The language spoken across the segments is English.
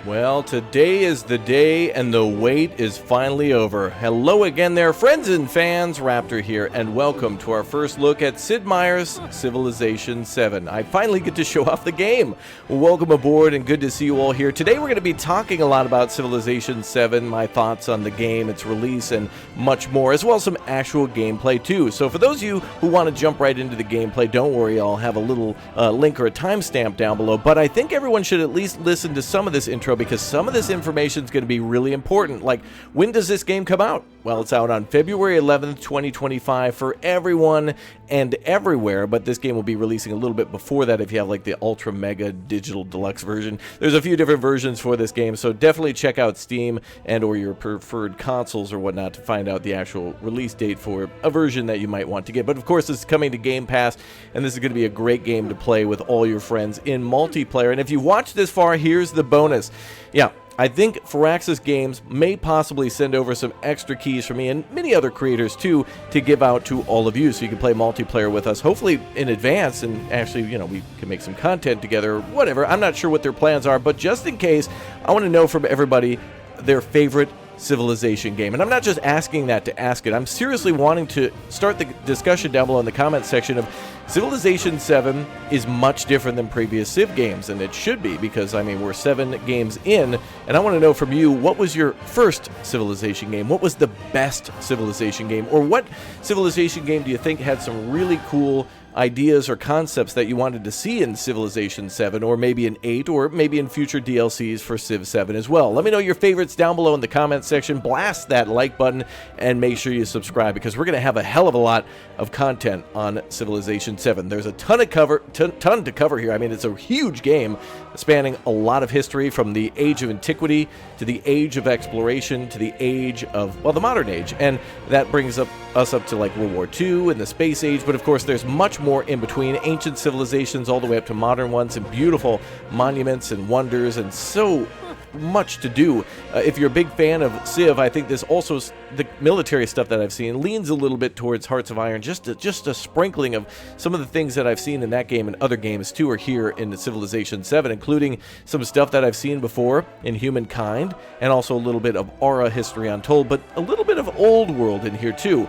Well, today is the day and the wait is finally over. Hello again there, friends and fans. Raptor here, and welcome to our first look at Sid Meier's Civilization VII. I finally get to show off the game. Well, welcome aboard and good to see you all here. Today we're going to be talking a lot about Civilization VII, my thoughts on the game, its release, and much more, as well as some actual gameplay too. So for those of you who want to jump right into the gameplay, don't worry, I'll have a little link or a timestamp down below, but I think everyone should at least listen to some of this intro because some of this information is going to be really important. Like, when does this game come out? Well, it's out on February 11th, 2025 for everyone and everywhere, but this game will be releasing a little bit before that if you have like the Ultra Mega Digital Deluxe version. There's a few different versions for this game, so definitely check out Steam and or your preferred consoles or whatnot to find out the actual release date for a version that you might want to get. But of course, this is coming to Game Pass, and this is going to be a great game to play with all your friends in multiplayer. And if you watched this far, here's the bonus. Yeah, I think Firaxis Games may possibly send over some extra keys for me and many other creators too to give out to all of you so you can play multiplayer with us, hopefully in advance, and actually, you know, we can make some content together or whatever. I'm not sure what their plans are, but just in case, I want to know from everybody their favorite Civilization game. And I'm not just asking that to ask it. I'm seriously wanting to start the discussion down below in the comments section of Civilization 7 is much different than previous Civ games, and it should be because, I mean, we're 7 games in, and I want to know from you, what was your first Civilization game? What was the best Civilization game? Or what Civilization game do you think had some really cool ideas or concepts that you wanted to see in Civilization 7, or maybe in 8, or maybe in future DLCs for Civ 7 as well? Let me know your favorites down below in the comments section. Blast that like button and make sure you subscribe because we're going to have a hell of a lot of content on Civilization 7. There's a ton to cover here. I mean, it's a huge game spanning a lot of history from the age of antiquity to the age of exploration to the age of, well, the modern age. And that brings us up to like World War II and the space age. But of course, there's much more in between, ancient civilizations all the way up to modern ones, and beautiful monuments and wonders, and so much to do. If you're a big fan of Civ, I think this also, the military stuff that I've seen leans a little bit towards Hearts of Iron. Just a sprinkling of some of the things that I've seen in that game and other games too are here in Civilization 7, including some stuff that I've seen before in Humankind, and also a little bit of Aura History Untold, but a little bit of Old World in here too.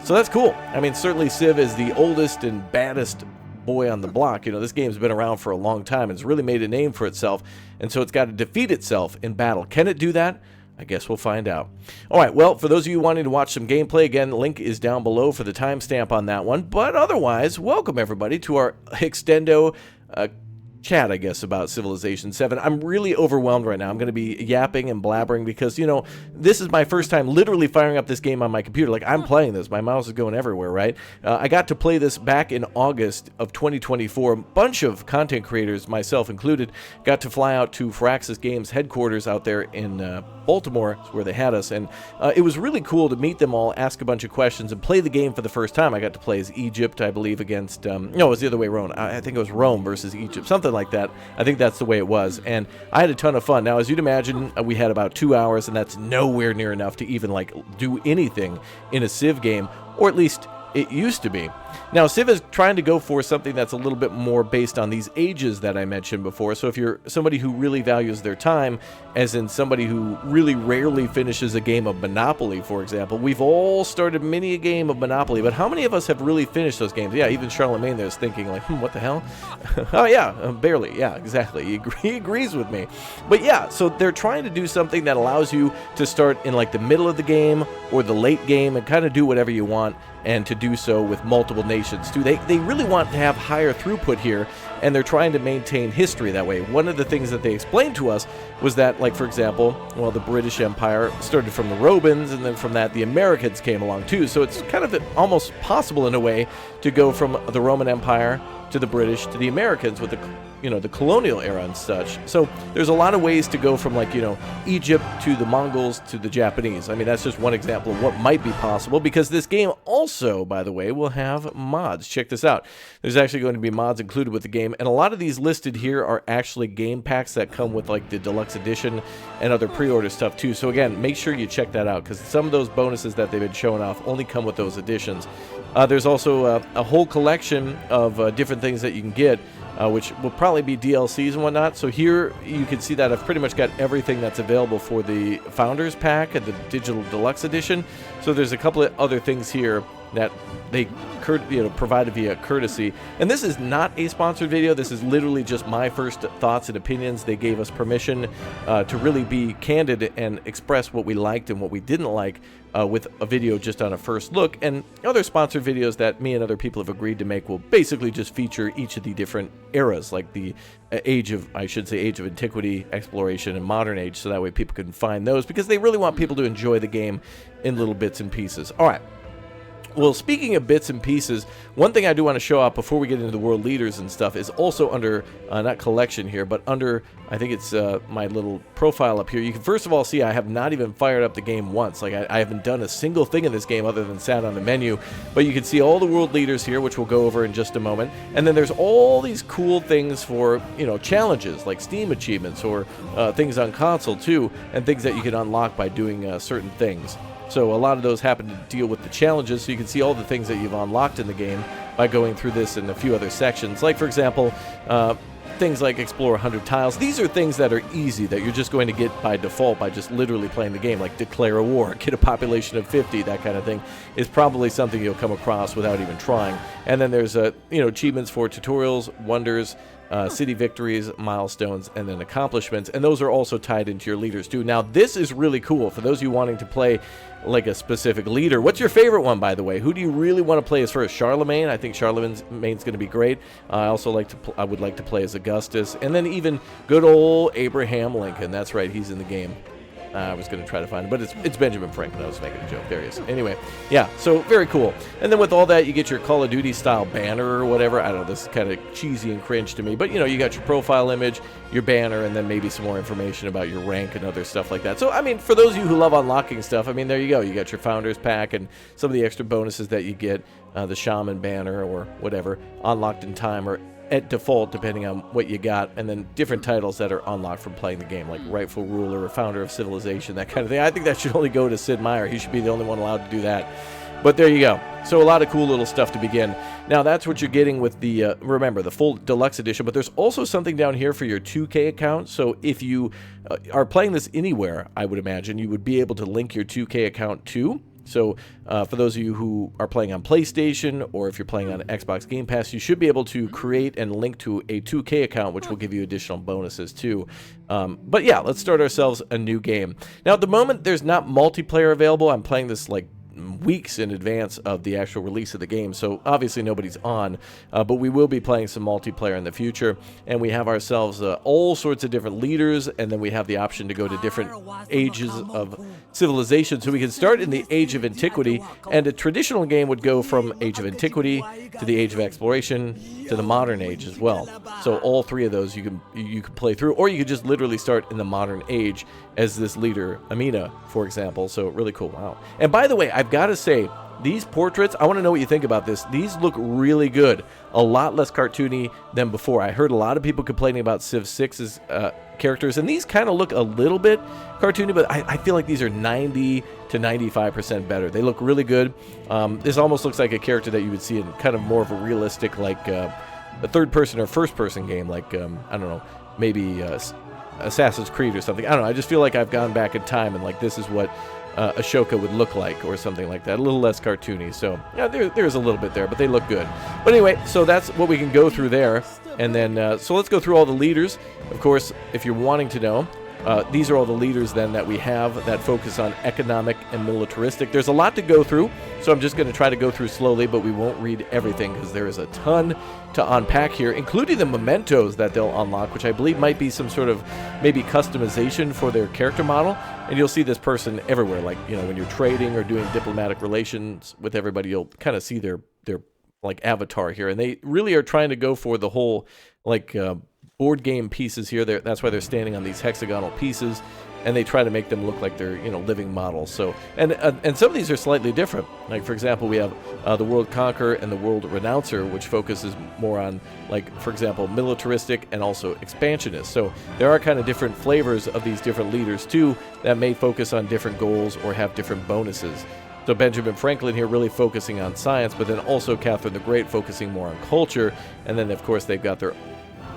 So that's cool. I mean, certainly Civ is the oldest and baddest boy on the block. You know, this game's been around for a long time and it's really made a name for itself, and so it's got to defeat itself in battle. Can it do that? I guess we'll find out. All right, well, for those of you wanting to watch some gameplay, again, the link is down below for the timestamp on that one. But otherwise, welcome everybody to our extendo chat, I guess, about Civilization 7. I'm really overwhelmed right now. I'm going to be yapping and blabbering because, you know, this is my first time literally firing up this game on my computer. Like, I'm playing this. My mouse is going everywhere, right? I got to play this back in August of 2024. A bunch of content creators, myself included, got to fly out to Firaxis Games headquarters out there in Baltimore, where they had us, and it was really cool to meet them all, ask a bunch of questions, and play the game for the first time. I got to play as Egypt, I believe, against, no, it was the other way around. I think it was Rome versus Egypt, something like that. I think that's the way it was, and I had a ton of fun. Now, as you'd imagine, we had about 2 hours, and that's nowhere near enough to even, like, do anything in a Civ game, or at least it used to be. Now, Civ is trying to go for something that's a little bit more based on these ages that I mentioned before. So if you're somebody who really values their time, as in somebody who really rarely finishes a game of Monopoly, for example, we've all started many a game of Monopoly, but how many of us have really finished those games? Yeah, even Charlemagne there's thinking like, what the hell? Oh yeah, barely. Yeah, exactly. He agrees with me. But yeah, so they're trying to do something that allows you to start in like the middle of the game or the late game and kind of do whatever you want, and to do so with multiple nations too. They really want to have higher throughput here, and they're trying to maintain history that way. One of the things that they explained to us was that, like, for example, well, the British Empire started from the Romans, and then from that the Americans came along too. So it's kind of almost possible in a way to go from the Roman Empire to the British to the Americans with the, you know, the colonial era and such. So there's a lot of ways to go from, like, you know, Egypt to the Mongols to the Japanese. I mean, that's just one example of what might be possible, because this game also, by the way, will have mods. Check this out. There's actually going to be mods included with the game, and a lot of these listed here are actually game packs that come with, like, the deluxe edition and other pre-order stuff too. So again, make sure you check that out, because some of those bonuses that they've been showing off only come with those editions. There's also a whole collection of different things that you can get which will probably be DLCs and whatnot. So here you can see that I've pretty much got everything that's available for the Founders Pack and the Digital Deluxe Edition. So there's a couple of other things here that they provided via courtesy. And this is not a sponsored video. This is literally just my first thoughts and opinions. They gave us permission to really be candid and express what we liked and what we didn't like with a video just on a first look. And other sponsored videos that me and other people have agreed to make will basically just feature each of the different eras, like the age of antiquity, exploration, and modern age, so that way people can find those, because they really want people to enjoy the game in little bits and pieces. All right. Well, speaking of bits and pieces, one thing I do want to show out before we get into the world leaders and stuff is also under, not collection here, but under, I think it's my little profile up here. You can first of all see I have not even fired up the game once. Like, I haven't done a single thing in this game other than sat on the menu. But you can see all the world leaders here, which we'll go over in just a moment. And then there's all these cool things for, challenges, like Steam achievements, or things on console too, and things that you can unlock by doing certain things. So a lot of those happen to deal with the challenges, so you can see all the things that you've unlocked in the game by going through this and a few other sections. Like, for example, things like explore 100 tiles. These are things that are easy, that you're just going to get by default by just literally playing the game, like declare a war, get a population of 50, that kind of thing is probably something you'll come across without even trying. And then there's achievements for tutorials, wonders, city victories, milestones, and then accomplishments, and those are also tied into your leaders too. Now, this is really cool for those of you wanting to play like a specific leader. What's your favorite one, by the way? Who do you really want to play as first? Charlemagne. I think Charlemagne's going to be great. I also I would like to play as Augustus, and then even good old Abraham Lincoln. That's right, he's in the game. I was going to try to find him, but it's Benjamin Franklin. I was making a joke. There he is. Anyway, yeah, so very cool. And then with all that, you get your Call of Duty style banner or whatever. I don't know, this is kind of cheesy and cringe to me, but you got your profile image, your banner, and then maybe some more information about your rank and other stuff like that. So, I mean, for those of you who love unlocking stuff, I mean, there you go. You got your Founders Pack and some of the extra bonuses that you get, the Shaman banner or whatever, unlocked in time or at default, depending on what you got, and then different titles that are unlocked from playing the game, like Rightful Ruler or Founder of Civilization, that kind of thing. I think that should only go to Sid Meier. He should be the only one allowed to do that. But there you go. So a lot of cool little stuff to begin. Now, that's what you're getting with the, remember, the full deluxe edition, but there's also something down here for your 2K account. So if you are playing this anywhere, I would imagine, you would be able to link your 2K account too. So for those of you who are playing on PlayStation, or if you're playing on Xbox Game Pass, you should be able to create and link to a 2K account, which will give you additional bonuses too. But yeah, let's start ourselves a new game. Now, at the moment, there's not multiplayer available. I'm playing this like weeks in advance of the actual release of the game, so obviously nobody's on, but we will be playing some multiplayer in the future, and we have ourselves all sorts of different leaders, and then we have the option to go to different ages of civilization. So we can start in the Age of Antiquity, and a traditional game would go from Age of Antiquity to the Age of Exploration to the Modern Age as well. So all three of those you can play through, or you could just literally start in the Modern Age as this leader, Amina, for example. So really cool. Wow. And by the way, I've got to say, these portraits, I want to know what you think about this. These look really good. A lot less cartoony than before. I heard a lot of people complaining about Civ 6's characters, and these kind of look a little bit cartoony, but I feel like these are 90 to 95% better. They look really good. This almost looks like a character that you would see in kind of more of a realistic, like a third-person or first-person game, like, I don't know, maybe Assassin's Creed or something. I don't know. I just feel like I've gone back in time, and like this is what Ashoka would look like, or something like that. A little less cartoony. So yeah, there's a little bit there, but they look good. But anyway, so that's what we can go through there. And then, so let's go through all the leaders. Of course, if you're wanting to know, these are all the leaders then that we have that focus on economic and militaristic. There's a lot to go through, so I'm just going to try to go through slowly, but we won't read everything because there is a ton to unpack here, including the mementos that they'll unlock, which I believe might be some sort of maybe customization for their character model. And you'll see this person everywhere, like, when you're trading or doing diplomatic relations with everybody, you'll kind of see their like avatar here. And they really are trying to go for the whole like board game pieces here. That's why they're standing on these hexagonal pieces, and they try to make them look like they're living models. So and some of these are slightly different. Like, for example, we have the World Conqueror and the World Renouncer, which focuses more on, like, for example, militaristic and also expansionist. So there are kind of different flavors of these different leaders too that may focus on different goals or have different bonuses. So Benjamin Franklin here really focusing on science, but then also Catherine the Great focusing more on culture. And then, of course, they've got their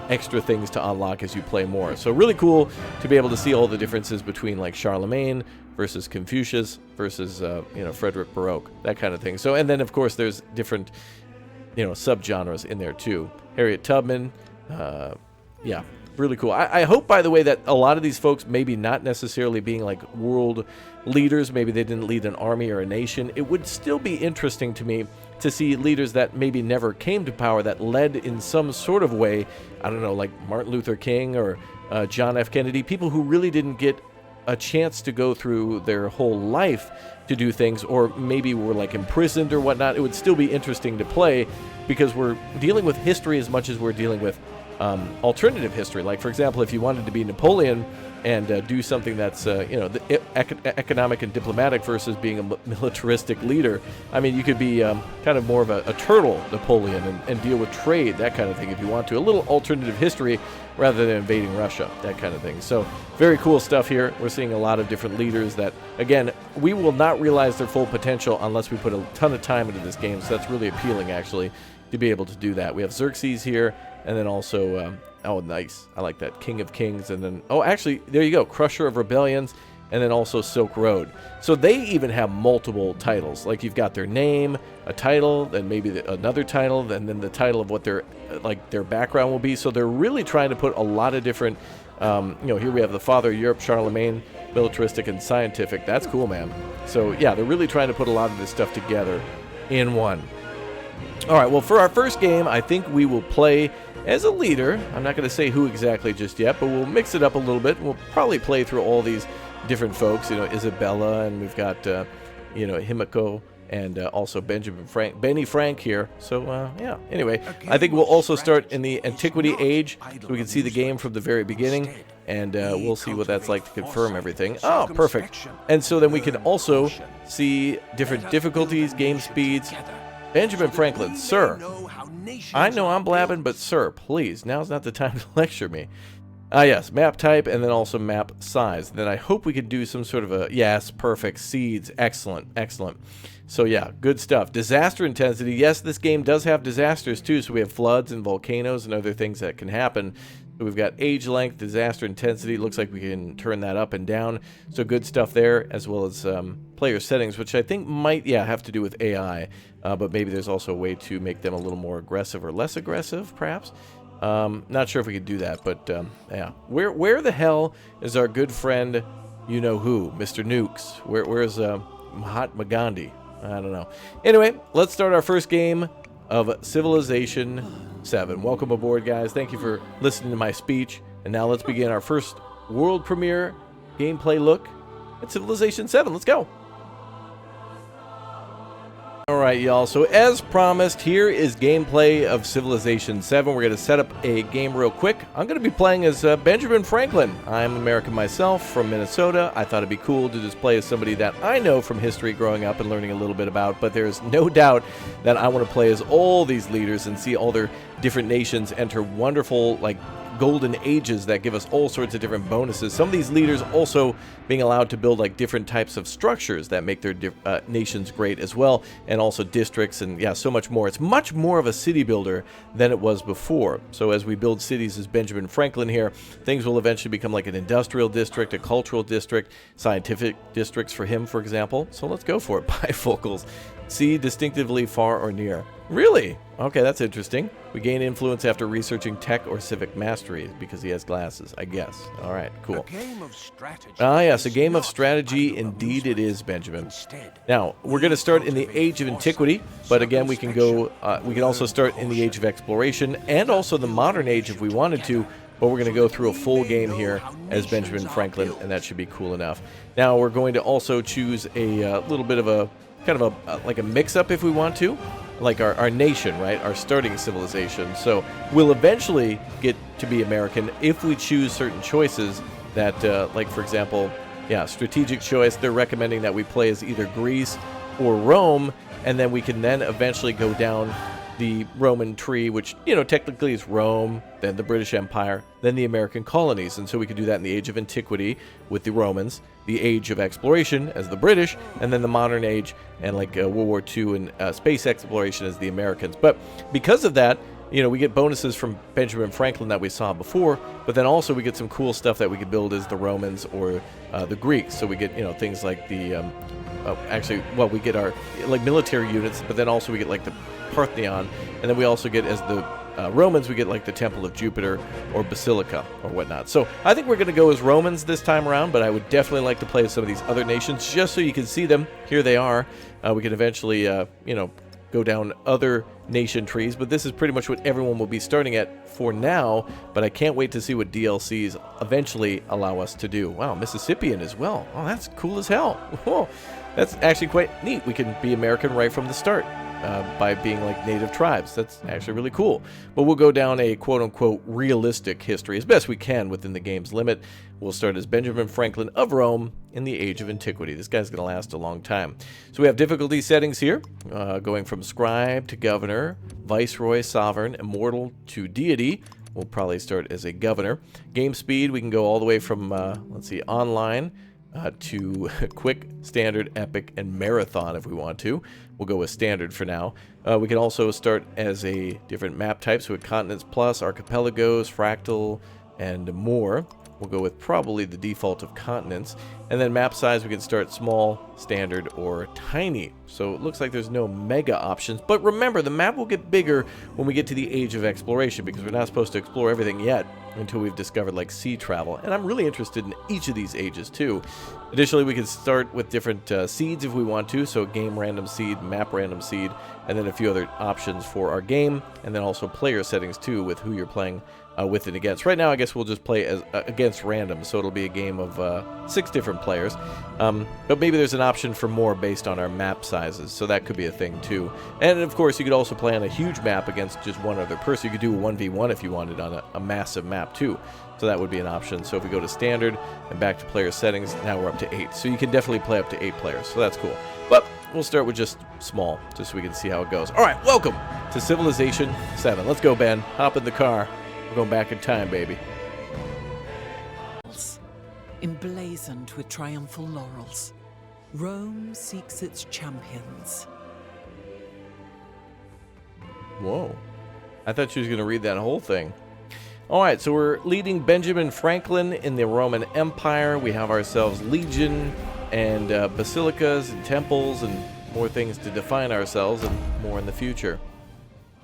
extra things to unlock as you play more. So really cool to be able to see all the differences between like Charlemagne versus Confucius versus Frederick Baroque, that kind of thing. So, and then of course there's different subgenres in there too. Harriet Tubman, yeah, really cool. I hope, by the way, that a lot of these folks, maybe not necessarily being like world leaders, maybe they didn't lead an army or a nation, it would still be interesting to me to see leaders that maybe never came to power that led in some sort of way, I don't know, like Martin Luther King or John F. Kennedy, people who really didn't get a chance to go through their whole life to do things, or maybe were like imprisoned or whatnot. It would still be interesting to play because we're dealing with history as much as we're dealing with alternative history. Like, for example, if you wanted to be Napoleon and do something that's, economic and diplomatic versus being a militaristic leader, I mean, you could be kind of more of a turtle Napoleon and deal with trade, that kind of thing, if you want to. A little alternative history rather than invading Russia, that kind of thing. So very cool stuff here. We're seeing a lot of different leaders that, again, we will not realize their full potential unless we put a ton of time into this game. So that's really appealing, actually, to be able to do that. We have Xerxes here, and then also, oh, nice. I like that. King of Kings, and then, oh, actually, there you go. Crusher of Rebellions, and then also Silk Road. So they even have multiple titles. Like, you've got their name, a title, then maybe another title, and then the title of what their background will be. So they're really trying to put a lot of different, here we have the Father of Europe, Charlemagne, militaristic and scientific. That's cool, man. So, yeah, they're really trying to put a lot of this stuff together in one. All right, well, for our first game, I think we will play as a leader. I'm not going to say who exactly just yet, but we'll mix it up a little bit. We'll probably play through all these different folks, Isabella, and we've got, Himiko, and also Benny Frank here. So, yeah, anyway, I think we'll also start in the Antiquity Age, so we can see the game from the very beginning, and we'll see what that's like to confirm everything. Oh, perfect. And so then we can also see different difficulties, game speeds. Benjamin Franklin, sir. I know I'm blabbing, but sir, please, now's not the time to lecture me. Yes, map type, and then also map size. Then I hope we could do some sort of a, yes, perfect, seeds, excellent, excellent. So yeah, good stuff. Disaster intensity, yes, this game does have disasters too, so we have floods and volcanoes and other things that can happen. So we've got age length, disaster intensity, looks like we can turn that up and down. So good stuff there, as well as player settings, which I think might, have to do with AI. But maybe there's also a way to make them a little more aggressive or less aggressive, perhaps. Not sure if we could do that, but yeah. Where the hell is our good friend, you-know-who, Mr. Nukes? Where's Mahatma Gandhi? I don't know. Anyway, let's start our first game of Civilization VII. Welcome aboard, guys. Thank you for listening to my speech. And now let's begin our first world premiere gameplay look at Civilization VII. Let's go. Alright, y'all, so as promised, here is gameplay of Civilization 7. We're going to set up a game real quick. I'm going to be playing as Benjamin Franklin. I'm American myself, from Minnesota. I thought it'd be cool to just play as somebody that I know from history growing up and learning a little bit about, but there's no doubt that I want to play as all these leaders and see all their different nations enter wonderful, like, golden ages that give us all sorts of different bonuses. Some of these leaders also being allowed to build like different types of structures that make their nations great as well, and also districts, and yeah, so much more. It's much more of a city builder than it was before. So as we build cities as Benjamin Franklin here, things will eventually become like an industrial district, a cultural district, scientific districts for him, for example. So let's go for it. Bifocals. See distinctively far or near. Really? Okay, that's interesting. We gain influence after researching tech or civic mastery because he has glasses, I guess. All right, cool. A game of strategy. Ah, yes, a game of strategy. Indeed it is, Benjamin. Now, we're going to start in the Age of Antiquity, but again, we can go. We can also start in the Age of Exploration and also the Modern Age if we wanted to. But we're going to go through a full game here as Benjamin Franklin, and that should be cool enough. Now, we're going to also choose a little bit of a kind of like a mix-up if we want to, like our nation, right? Our starting civilization. So we'll eventually get to be American if we choose certain choices that, like, for example, yeah, strategic choice. They're recommending that we play as either Greece or Rome, and then we can then eventually go down the Roman tree, which, technically is Rome, then the British Empire, then the American colonies. And so we could do that in the Age of Antiquity with the Romans, the Age of Exploration as the British, and then the Modern Age and like World War II and space exploration as the Americans. But because of that, you know, we get bonuses from Benjamin Franklin that we saw before, but then also we get some cool stuff that we could build as the Romans or the Greeks. So we get, you know, things like the, actually, well, we get our, like, military units, but then also we get, like, the Parthenon, and then we also get, as the Romans, we get, like, the Temple of Jupiter or Basilica or whatnot. So I think we're going to go as Romans this time around, but I would definitely like to play as some of these other nations just so you can see them. Here they are. We can eventually, you know, go down other nation trees, but this is pretty much what everyone will be starting at for now, but I can't wait to see what DLCs eventually allow us to do. Wow, Mississippian as well. Oh, that's cool as hell. Whoa, that's actually quite neat. We can be American right from the start by being like native tribes. That's actually really cool. But we'll go down a quote-unquote realistic history as best we can within the game's limit. We'll start as Benjamin Franklin of Rome in the Age of Antiquity. This guy's going to last a long time. So we have difficulty settings here, going from scribe to governor, viceroy, sovereign, immortal to deity. We'll probably start as a governor. Game speed, we can go all the way from, let's see, online to quick, standard, epic, and marathon if we want to. We'll go with standard for now. We can also start as a different map type, so with continents plus, archipelagos, fractal, and more. We'll go with probably the default of continents. And then map size, we can start small, standard, or tiny. So it looks like there's no mega options. But remember, the map will get bigger when we get to the Age of Exploration, because we're not supposed to explore everything yet until we've discovered, like, sea travel. And I'm really interested in each of these ages, too. Additionally, we can start with different seeds if we want to. So game random seed, map random seed, and then a few other options for our game. And then also player settings, too, with who you're playing with and against. Right now, I guess we'll just play as against random, so it'll be a game of 6 different players. But maybe there's an option for more based on our map sizes, so that could be a thing too. And of course, you could also play on a huge map against just one other person. You could do a 1v1 if you wanted on a massive map too. So that would be an option. So if we go to standard and back to player settings, now we're up to 8. So you can definitely play up to 8 players, so that's cool. But we'll start with just small, just so we can see how it goes. All right, welcome to Civilization 7. Let's go, Ben. Hop in the car. We're going back in time, baby. Emblazoned with triumphal laurels, Rome seeks its champions. Whoa. I thought she was going to read that whole thing. All right, so we're leading Benjamin Franklin in the Roman Empire. We have ourselves legion and basilicas and temples and more things to define ourselves, and more in the future.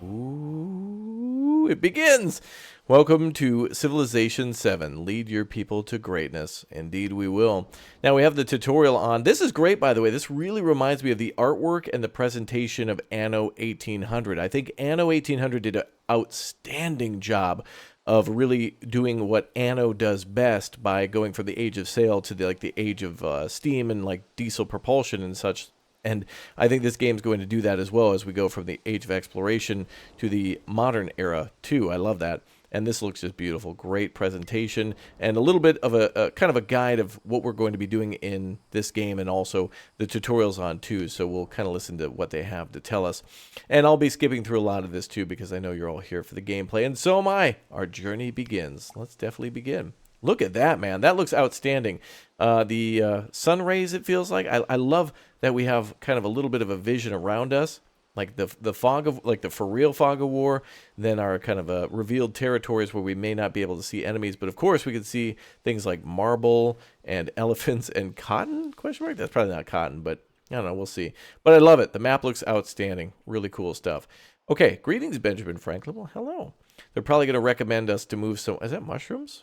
Ooh, it begins! Welcome to Civilization 7. Lead your people to greatness. Indeed we will. Now we have the tutorial on. This is great, by the way. This really reminds me of the artwork and the presentation of Anno 1800. I think Anno 1800 did an outstanding job of really doing what Anno does best by going from the age of sail to the age of steam and like diesel propulsion and such. And I think this game's going to do that as well as we go from the age of exploration to the modern era too. I love that. And this looks just beautiful. Great presentation and a little bit of a kind of a guide of what we're going to be doing in this game, and also the tutorials on too. So we'll kind of listen to what they have to tell us. And I'll be skipping through a lot of this too, because I know you're all here for the gameplay, and so am I. Our journey begins. Let's definitely begin. Look at that, man. That looks outstanding. The sun rays, it feels like. I love that we have kind of a little bit of a vision around us. Like the fog of, like the for real fog of war, then our kind of revealed territories where we may not be able to see enemies, but of course we could see things like marble and elephants and cotton, question mark? That's probably not cotton, but I don't know, we'll see. But I love it. The map looks outstanding. Really cool stuff. Okay, greetings, Benjamin Franklin. Well, hello. They're probably going to recommend us to move is that mushrooms?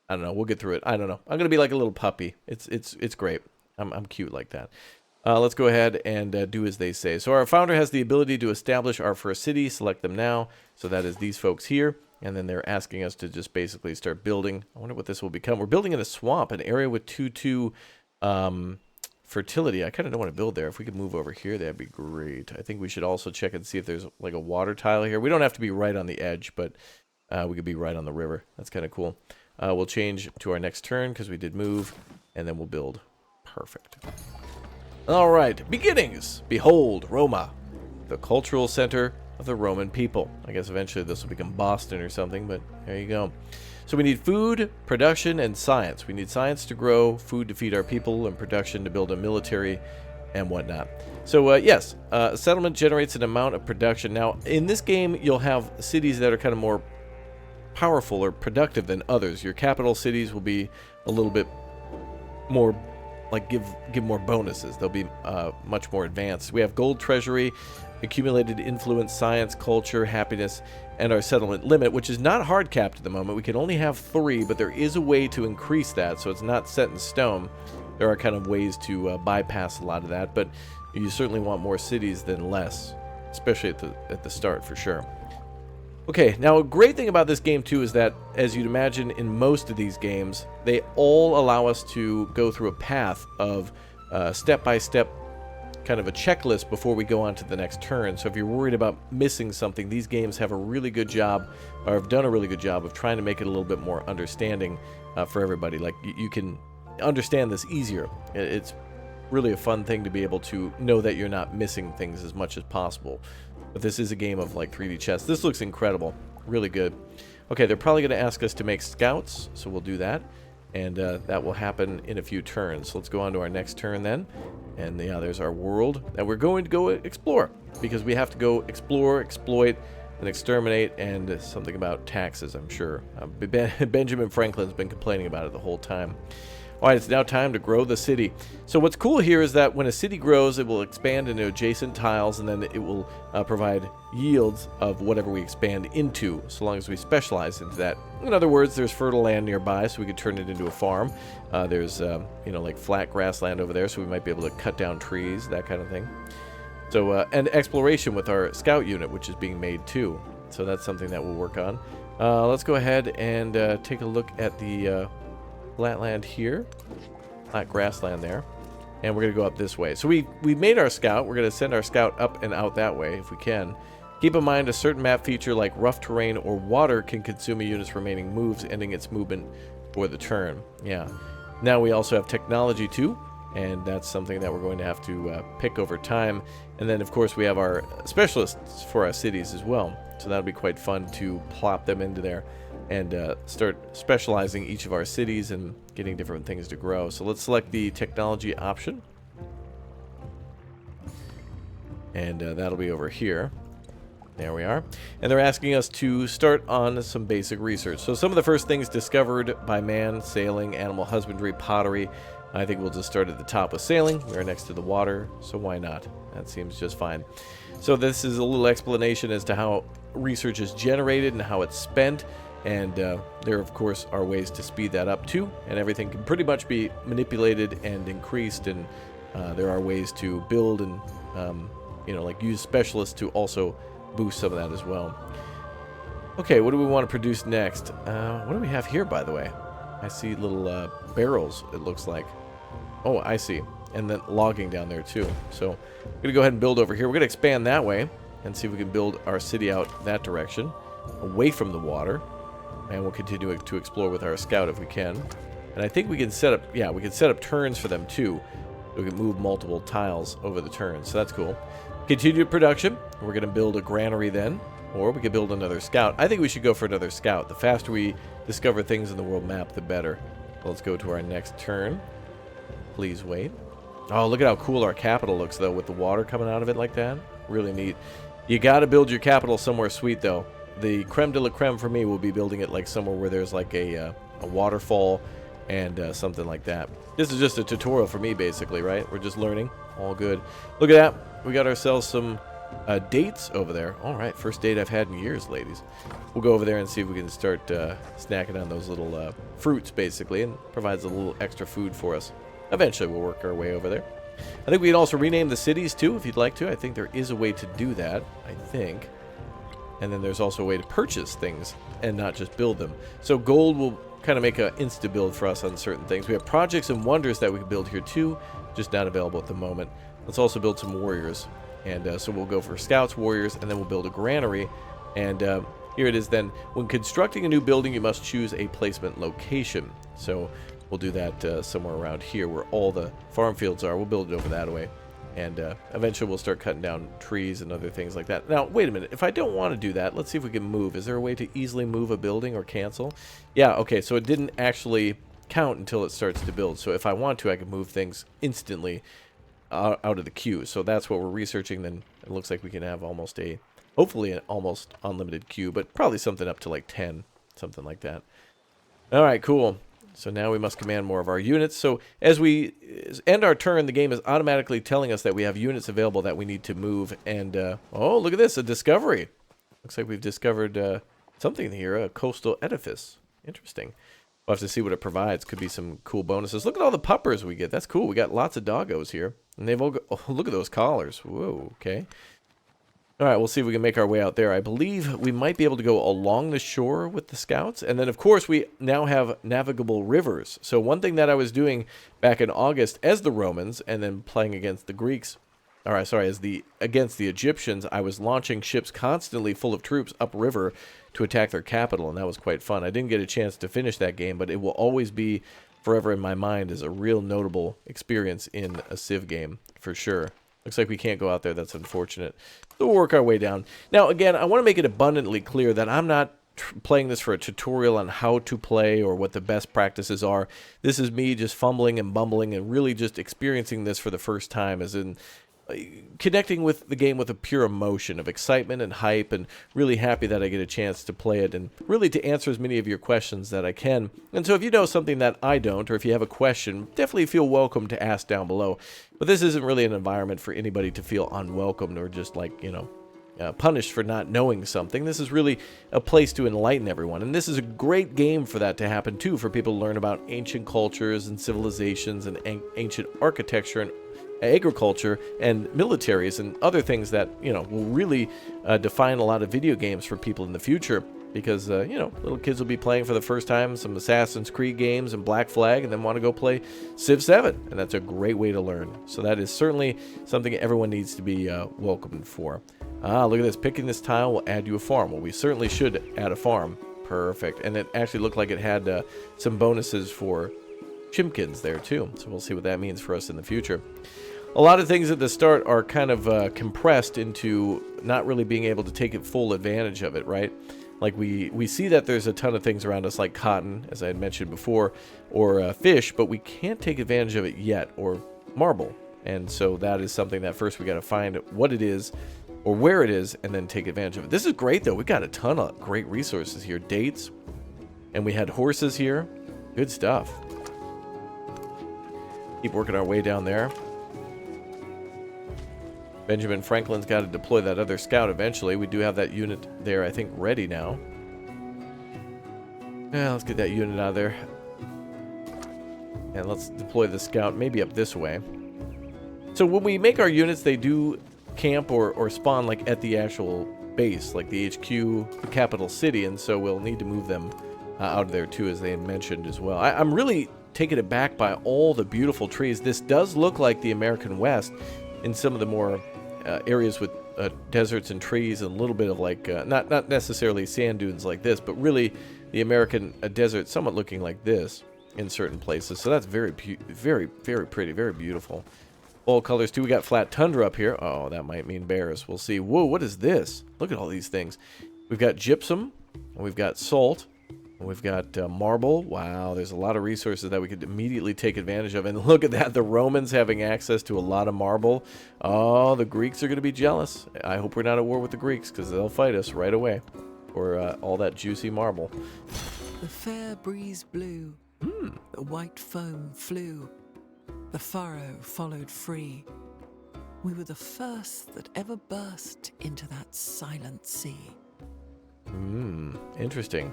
I don't know. We'll get through it. I don't know. I'm going to be like a little puppy. It's great. I'm cute like that. Let's go ahead and do as they say. So our founder has the ability to establish our first city. Select them now. So that is these folks here. And then they're asking us to just basically start building. I wonder what this will become. We're building in a swamp, an area with 2-2 fertility. I kind of don't want to build there. If we could move over here, that'd be great. I think we should also check and see if there's like a water tile here. We don't have to be right on the edge, but we could be right on the river. That's kind of cool. We'll change to our next turn because we did move, and then we'll build. Perfect. All right, beginnings. Behold, Roma, the cultural center of the Roman people. I guess eventually this will become Boston or something, but there you go. So we need food, production, and science. We need science to grow, food to feed our people, and production to build a military and whatnot. So yes, settlement generates an amount of production. Now, in this game, you'll have cities that are kind of more powerful or productive than others. Your capital cities will be a little bit more, like, give more bonuses. They'll be much more advanced. We have gold treasury, accumulated influence, science, culture, happiness, and our settlement limit, which is not hard capped at the moment. We can only have 3, but there is a way to increase that, so it's not set in stone. There are kind of ways to bypass a lot of that, but you certainly want more cities than less, especially at the start, for sure. Okay, now a great thing about this game too is that, as you'd imagine in most of these games, they all allow us to go through a path of step-by-step kind of a checklist before we go on to the next turn. So if you're worried about missing something, these games have a really good job, or have done a really good job of trying to make it a little bit more understanding for everybody. Like, you can understand this easier. It's really a fun thing to be able to know that you're not missing things as much as possible. But this is a game of, like, 3D chess. This looks incredible. Really good. Okay, they're probably going to ask us to make scouts, so we'll do that. And that will happen in a few turns. So let's go on to our next turn then. And yeah, there's our world. And we're going to go explore, because we have to go explore, exploit, and exterminate, and something about taxes, I'm sure. Benjamin Franklin's been complaining about it the whole time. Alright, it's now time to grow the city. So what's cool here is that when a city grows, it will expand into adjacent tiles, and then it will provide yields of whatever we expand into, so long as we specialize into that. In other words, there's fertile land nearby, so we could turn it into a farm. There's, like flat grassland over there, so we might be able to cut down trees, that kind of thing. So, and exploration with our scout unit, which is being made too. So that's something that we'll work on. Let's go ahead and take a look at the flat land here, flat grassland there, and we're going to go up this way. So we made our scout. We're going to send our scout up and out that way if we can. Keep in mind, a certain map feature like rough terrain or water can consume a unit's remaining moves, ending its movement for the turn. Yeah. Now we also have technology too, and that's something that we're going to have to pick over time. And then, of course, we have our specialists for our cities as well. So that'll be quite fun to plop them into there and start specializing each of our cities and getting different things to grow. So let's select the technology option. And that'll be over here. There we are. And they're asking us to start on some basic research. So some of the first things discovered by man: sailing, animal husbandry, pottery. I think we'll just start at the top with sailing. We're next to the water, so why not? That seems just fine. So this is a little explanation as to how research is generated and how it's spent. And there, of course, are ways to speed that up too, and everything can pretty much be manipulated and increased, and there are ways to build and like use specialists to also boost some of that as well. Okay, what do we want to produce next? What do we have here, by the way? I see little barrels, it looks like. Oh, I see. And then logging down there too. So I'm going to go ahead and build over here. We're going to expand that way and see if we can build our city out that direction, away from the water. And we'll continue to explore with our scout if we can. And I think we can set up, yeah, we can set up turns for them too. We can move multiple tiles over the turns, so that's cool. Continue production. We're going to build a granary then, or we could build another scout. I think we should go for another scout. The faster we discover things in the world map, the better. Let's go to our next turn. Please wait. Oh, look at how cool our capital looks, though, with the water coming out of it like that. Really neat. You got to build your capital somewhere sweet, though. The creme de la creme for me will be building it like somewhere where there's like a waterfall and something like that. This is just a tutorial for me, basically, right? We're just learning. All good. Look at that. We got ourselves some dates over there. All right, first date I've had in years, ladies. We'll go over there and see if we can start snacking on those little fruits, basically, and provides a little extra food for us. Eventually, we'll work our way over there. I think we can also rename the cities, too, if you'd like to. I think there is a way to do that, I think. And then there's also a way to purchase things and not just build them. So gold will kind of make an insta-build for us on certain things. We have projects and wonders that we can build here too, just not available at the moment. Let's also build some warriors. And so we'll go for scouts, warriors, and then we'll build a granary. And here it is then. When constructing a new building, you must choose a placement location. So we'll do that somewhere around here where all the farm fields are. We'll build it over that way. And eventually we'll start cutting down trees and other things like that. Now, wait a minute. If I don't want to do that, let's see if we can move. Is there a way to easily move a building or cancel? Yeah, okay. So it didn't actually count until it starts to build. So if I want to, I can move things instantly out of the queue. So that's what we're researching. Then it looks like we can have hopefully an almost unlimited queue, but probably something up to like 10, something like that. All right, cool. So now we must command more of our units. So as we end our turn, the game is automatically telling us that we have units available that we need to move. And, oh, look at this, a discovery. Looks like we've discovered something here, a coastal edifice. Interesting. We'll have to see what it provides. Could be some cool bonuses. Look at all the puppers we get. That's cool. We got lots of doggos here. And they've all got, oh, look at those collars. Whoa, okay. All right, we'll see if we can make our way out there. I believe we might be able to go along the shore with the scouts. And then, of course, we now have navigable rivers. So one thing that I was doing back in August as the Romans and then playing against the Greeks, against the Egyptians, I was launching ships constantly full of troops upriver to attack their capital, and that was quite fun. I didn't get a chance to finish that game, but it will always be forever in my mind as a real notable experience in a Civ game, for sure. Looks like we can't go out there. That's unfortunate. So we'll work our way down. Now, again, I want to make it abundantly clear that I'm not playing this for a tutorial on how to play or what the best practices are. This is me just fumbling and bumbling and really just experiencing this for the first time, as in connecting with the game with a pure emotion of excitement and hype, and really happy that I get a chance to play it and really to answer as many of your questions that I can. And so if you know something that I don't, or if you have a question, definitely feel welcome to ask down below. But this isn't really an environment for anybody to feel unwelcomed or just like, you know, punished for not knowing something. This is really a place to enlighten everyone. And this is a great game for that to happen too, for people to learn about ancient cultures and civilizations and ancient architecture and agriculture and militaries and other things that, you know, will really define a lot of video games for people in the future, because you know, little kids will be playing for the first time some Assassin's Creed games and Black Flag and then want to go play Civ 7, and that's a great way to learn. So that is certainly something everyone needs to be welcomed for. Look at this, picking this tile will add you a farm. Well, we certainly should add a farm. Perfect. And it actually looked like it had some bonuses for chimkins there too, so we'll see what that means for us in the future. A lot of things at the start are kind of compressed into not really being able to take full advantage of it, right? Like we see that there's a ton of things around us like cotton, as I had mentioned before, or fish, but we can't take advantage of it yet, or marble. And so that is something that first we got to find what it is or where it is and then take advantage of it. This is great though. We got a ton of great resources here. Dates, and we had horses here. Good stuff. Keep working our way down there. Benjamin Franklin's got to deploy that other scout eventually. We do have that unit there, I think, ready now. Yeah, let's get that unit out of there. And let's deploy the scout maybe up this way. So when we make our units, they do camp or spawn like at the actual base, like the HQ, the capital city, and so we'll need to move them out of there too, as they had mentioned as well. I'm really taken aback by all the beautiful trees. This does look like the American West in some of the more areas with deserts and trees and a little bit of like, not necessarily sand dunes like this, but really the American desert somewhat looking like this in certain places. So that's very, very pretty, very beautiful. All colors too. We got flat tundra up here. Oh, that might mean bears. We'll see. Whoa, what is this? Look at all these things. We've got gypsum, and we've got salt, and we've got marble. Wow, there's a lot of resources that we could immediately take advantage of. And look at that, the Romans having access to a lot of marble. Oh, the Greeks are going to be jealous. I hope we're not at war with the Greeks, because they'll fight us right away for all that juicy marble. The fair breeze blew, the white foam flew, the furrow followed free. We were the first that ever burst into that silent sea. Interesting.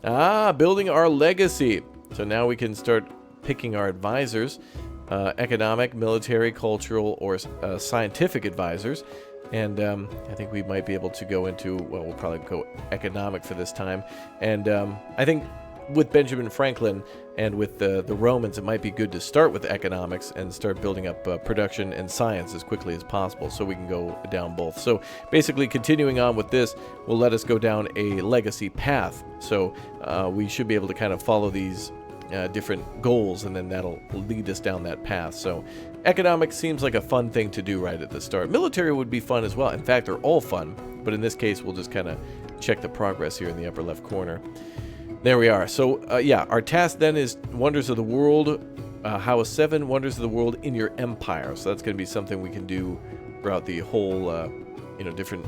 Building our legacy. So now we can start picking our advisors, economic, military, cultural, or scientific advisors. And I think we might be able to go into, well, we'll probably go economic for this time. And I think with Benjamin Franklin and with the Romans, it might be good to start with economics and start building up production and science as quickly as possible, so we can go down both. So basically, continuing on with this will let us go down a legacy path. So we should be able to kind of follow these different goals, and then that'll lead us down that path. So economics seems like a fun thing to do right at the start. Military would be fun as well. In fact, they're all fun, but in this case, we'll just kind of check the progress here in the upper left corner. There we are. So, yeah, our task then is Wonders of the World. how 7 wonders of the world in your empire. So that's going to be something we can do throughout the whole, different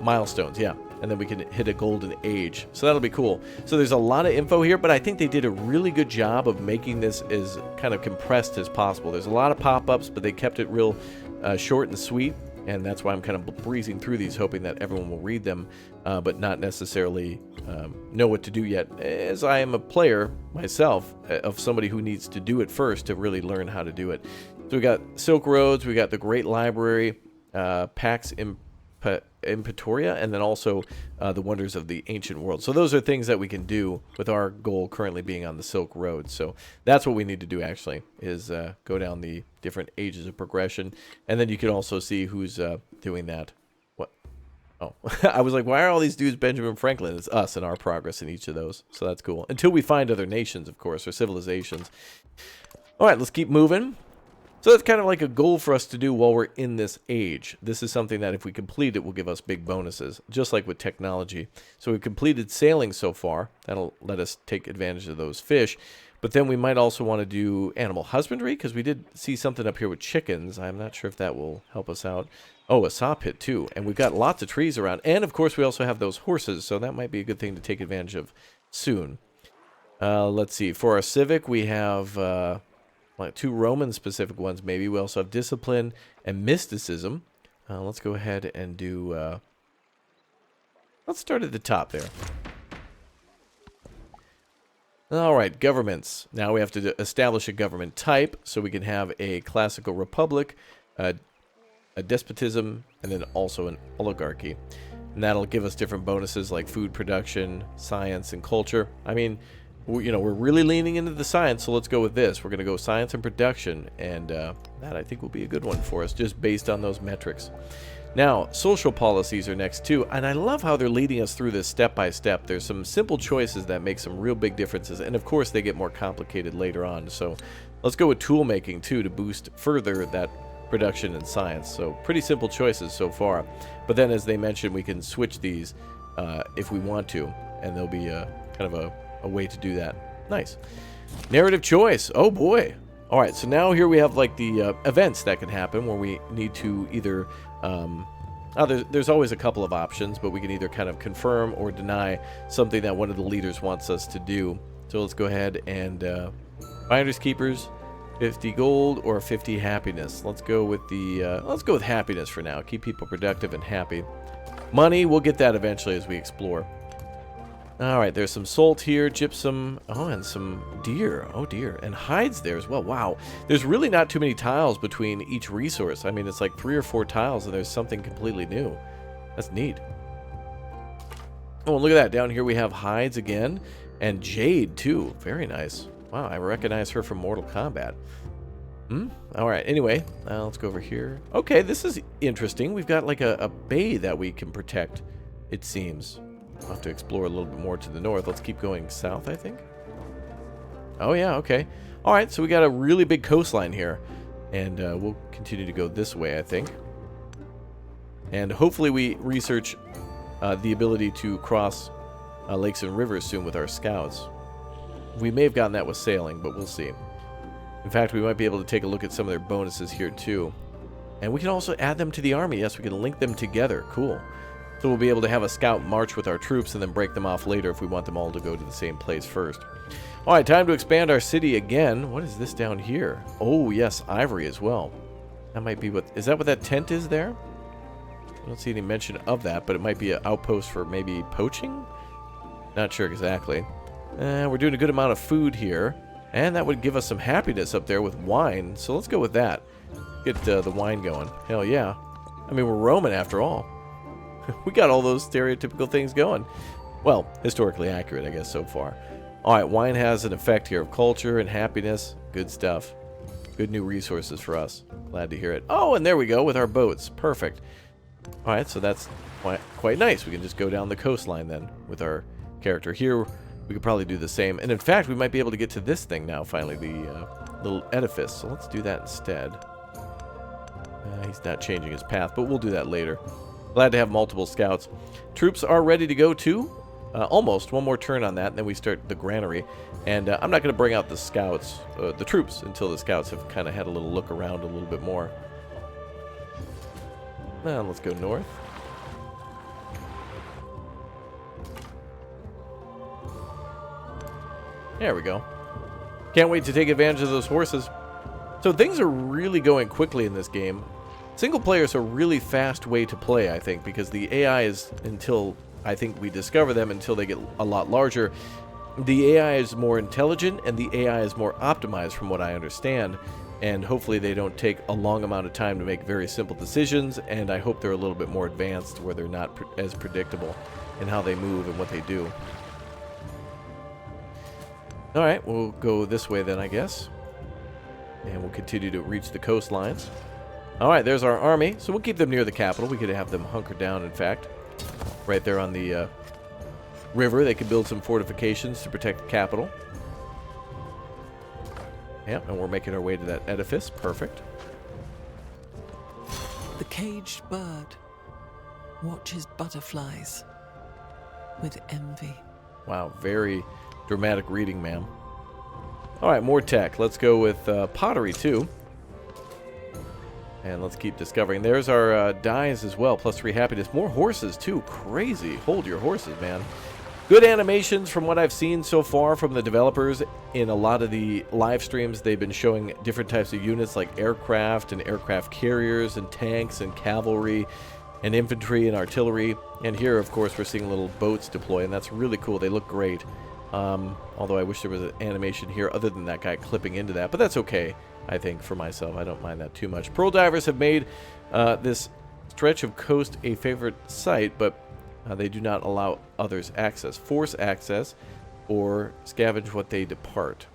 milestones. Yeah. And then we can hit a golden age. So that'll be cool. So there's a lot of info here, but I think they did a really good job of making this as kind of compressed as possible. There's a lot of pop-ups, but they kept it real short and sweet. And that's why I'm kind of breezing through these, hoping that everyone will read them, but not necessarily know what to do yet, as I am a player myself of somebody who needs to do it first to really learn how to do it. So we got Silk Roads, we got the Great Library, Pax Impetoria, and then also the Wonders of the Ancient World. So those are things that we can do with our goal currently being on the Silk Road. So that's what we need to do, actually, is go down the different ages of progression. And then you can also see who's doing that. What? Oh, I was like, why are all these dudes Benjamin Franklin? It's us and our progress in each of those. So that's cool. Until we find other nations, of course, or civilizations. All right, let's keep moving. So that's kind of like a goal for us to do while we're in this age. This is something that if we complete it will give us big bonuses, just like with technology. So we've completed sailing so far. That'll let us take advantage of those fish. But then we might also want to do animal husbandry, because we did see something up here with chickens. I'm not sure if that will help us out. Oh, a saw pit too. And we've got lots of trees around. And of course we also have those horses, so that might be a good thing to take advantage of soon. Let's see. For our civic, we have... like 2 Roman-specific ones, maybe. We also have discipline and mysticism. Let's go ahead and do... let's start at the top there. All right, governments. Now we have to establish a government type, so we can have a classical republic, a despotism, and then also an oligarchy. And that'll give us different bonuses like food production, science, and culture. I mean... we're really leaning into the science, so let's go with this. We're going to go science and production, and that I think will be a good one for us, just based on those metrics. Now, social policies are next too, and I love how they're leading us through this step by step. There's some simple choices that make some real big differences, and of course they get more complicated later on. So let's go with tool making too to boost further that production and science. So pretty simple choices so far, but then as they mentioned, we can switch these if we want to, and there'll be a kind of a way to do that. Nice. Narrative choice. Oh boy. All right, so now here we have like the events that can happen where we need to either there's always a couple of options, but we can either kind of confirm or deny something that one of the leaders wants us to do. So let's go ahead and finders keepers, 50 gold or 50 happiness. Let's go with the happiness for now. Keep people productive and happy. Money, we'll get that eventually as we explore. Alright, there's some salt here, gypsum, and some deer. Oh dear, and hides there as well. Wow, there's really not too many tiles between each resource. I mean, it's like 3 or 4 tiles and there's something completely new. That's neat. Oh, look at that. Down here we have hides again, and jade too. Very nice. Wow, I recognize her from Mortal Kombat. Alright, anyway, let's go over here. Okay, this is interesting. We've got like a bay that we can protect, it seems. I'll have to explore a little bit more to the north. Let's keep going south, I think. Oh, yeah, okay. All right, so we got a really big coastline here. And we'll continue to go this way, I think. And hopefully we research the ability to cross lakes and rivers soon with our scouts. We may have gotten that with sailing, but we'll see. In fact, we might be able to take a look at some of their bonuses here, too. And we can also add them to the army. Yes, we can link them together. Cool. So we'll be able to have a scout march with our troops and then break them off later if we want them all to go to the same place first. All right, time to expand our city again. What is this down here? Oh, yes, ivory as well. That might be what... Is that what that tent is there? I don't see any mention of that, but it might be an outpost for maybe poaching? Not sure exactly. We're doing a good amount of food here. And that would give us some happiness up there with wine. So let's go with that. Get the wine going. Hell yeah. I mean, we're Roman after all. We got all those stereotypical things going. Well, historically accurate, I guess, so far. Alright, wine has an effect here of culture and happiness. Good stuff. Good new resources for us. Glad to hear it. Oh, and there we go with our boats. Perfect. Alright, so that's quite nice. We can just go down the coastline then with our character. Here, we could probably do the same. And in fact, we might be able to get to this thing now, finally, the little edifice. So let's do that instead. He's not changing his path, but we'll do that later. Glad to have multiple scouts. Troops are ready to go too. Almost. One more turn on that, and then we start the granary. And I'm not going to bring out the scouts, the troops, until the scouts have kind of had a little look around a little bit more. Now, let's go north. There we go. Can't wait to take advantage of those horses. So things are really going quickly in this game. Single player is a really fast way to play, I think, because the AI is, until I think we discover them, until they get a lot larger, the AI is more intelligent and the AI is more optimized from what I understand. And hopefully they don't take a long amount of time to make very simple decisions, and I hope they're a little bit more advanced where they're not as predictable in how they move and what they do. Alright, we'll go this way then, I guess. And we'll continue to reach the coastlines. Alright, there's our army. So we'll keep them near the capital. We could have them hunker down, in fact. Right there on the river. They could build some fortifications to protect the capital. Yep, and we're making our way to that edifice. Perfect. The caged bird watches butterflies with envy. Wow, very dramatic reading, ma'am. Alright, more tech. Let's go with pottery, too. And let's keep discovering. There's our dyes as well, +3 happiness. More horses, too. Crazy. Hold your horses, man. Good animations from what I've seen so far from the developers. In a lot of the live streams, they've been showing different types of units like aircraft and aircraft carriers and tanks and cavalry and infantry and artillery. And here, of course, we're seeing little boats deploy, and that's really cool. They look great. Although I wish there was an animation here other than that guy clipping into that. But that's okay, I think, for myself. I don't mind that too much. Pearl divers have made this stretch of coast a favorite site, but they do not allow others access. Force access or scavenge what they depart.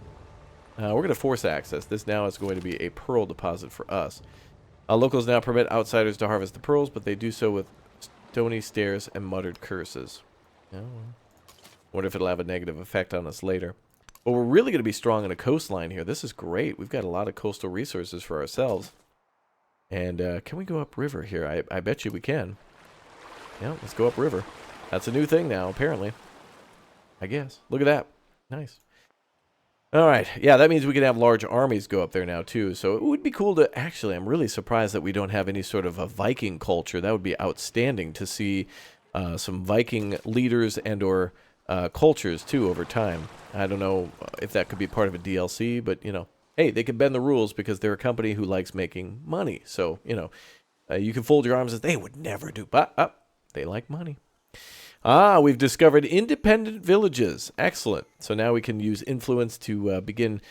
We're going to force access. This now is going to be a pearl deposit for us. Locals now permit outsiders to harvest the pearls, but they do so with stony stares and muttered curses. Oh. Wonder if it'll have a negative effect on us later. But we're really going to be strong in a coastline here. This is great. We've got a lot of coastal resources for ourselves. And can we go upriver here? I bet you we can. Yeah, let's go upriver. That's a new thing now, apparently. I guess. Look at that. Nice. Alright, yeah, that means we can have large armies go up there now, too. So it would be cool to... Actually, I'm really surprised that we don't have any sort of a Viking culture. That would be outstanding to see some Viking leaders and or cultures, too, over time. I don't know if that could be part of a DLC, but, you know, hey, they can bend the rules because they're a company who likes making money. So, you know, you can fold your arms as they would never do, but they like money. We've discovered independent villages. Excellent. So now we can use influence to begin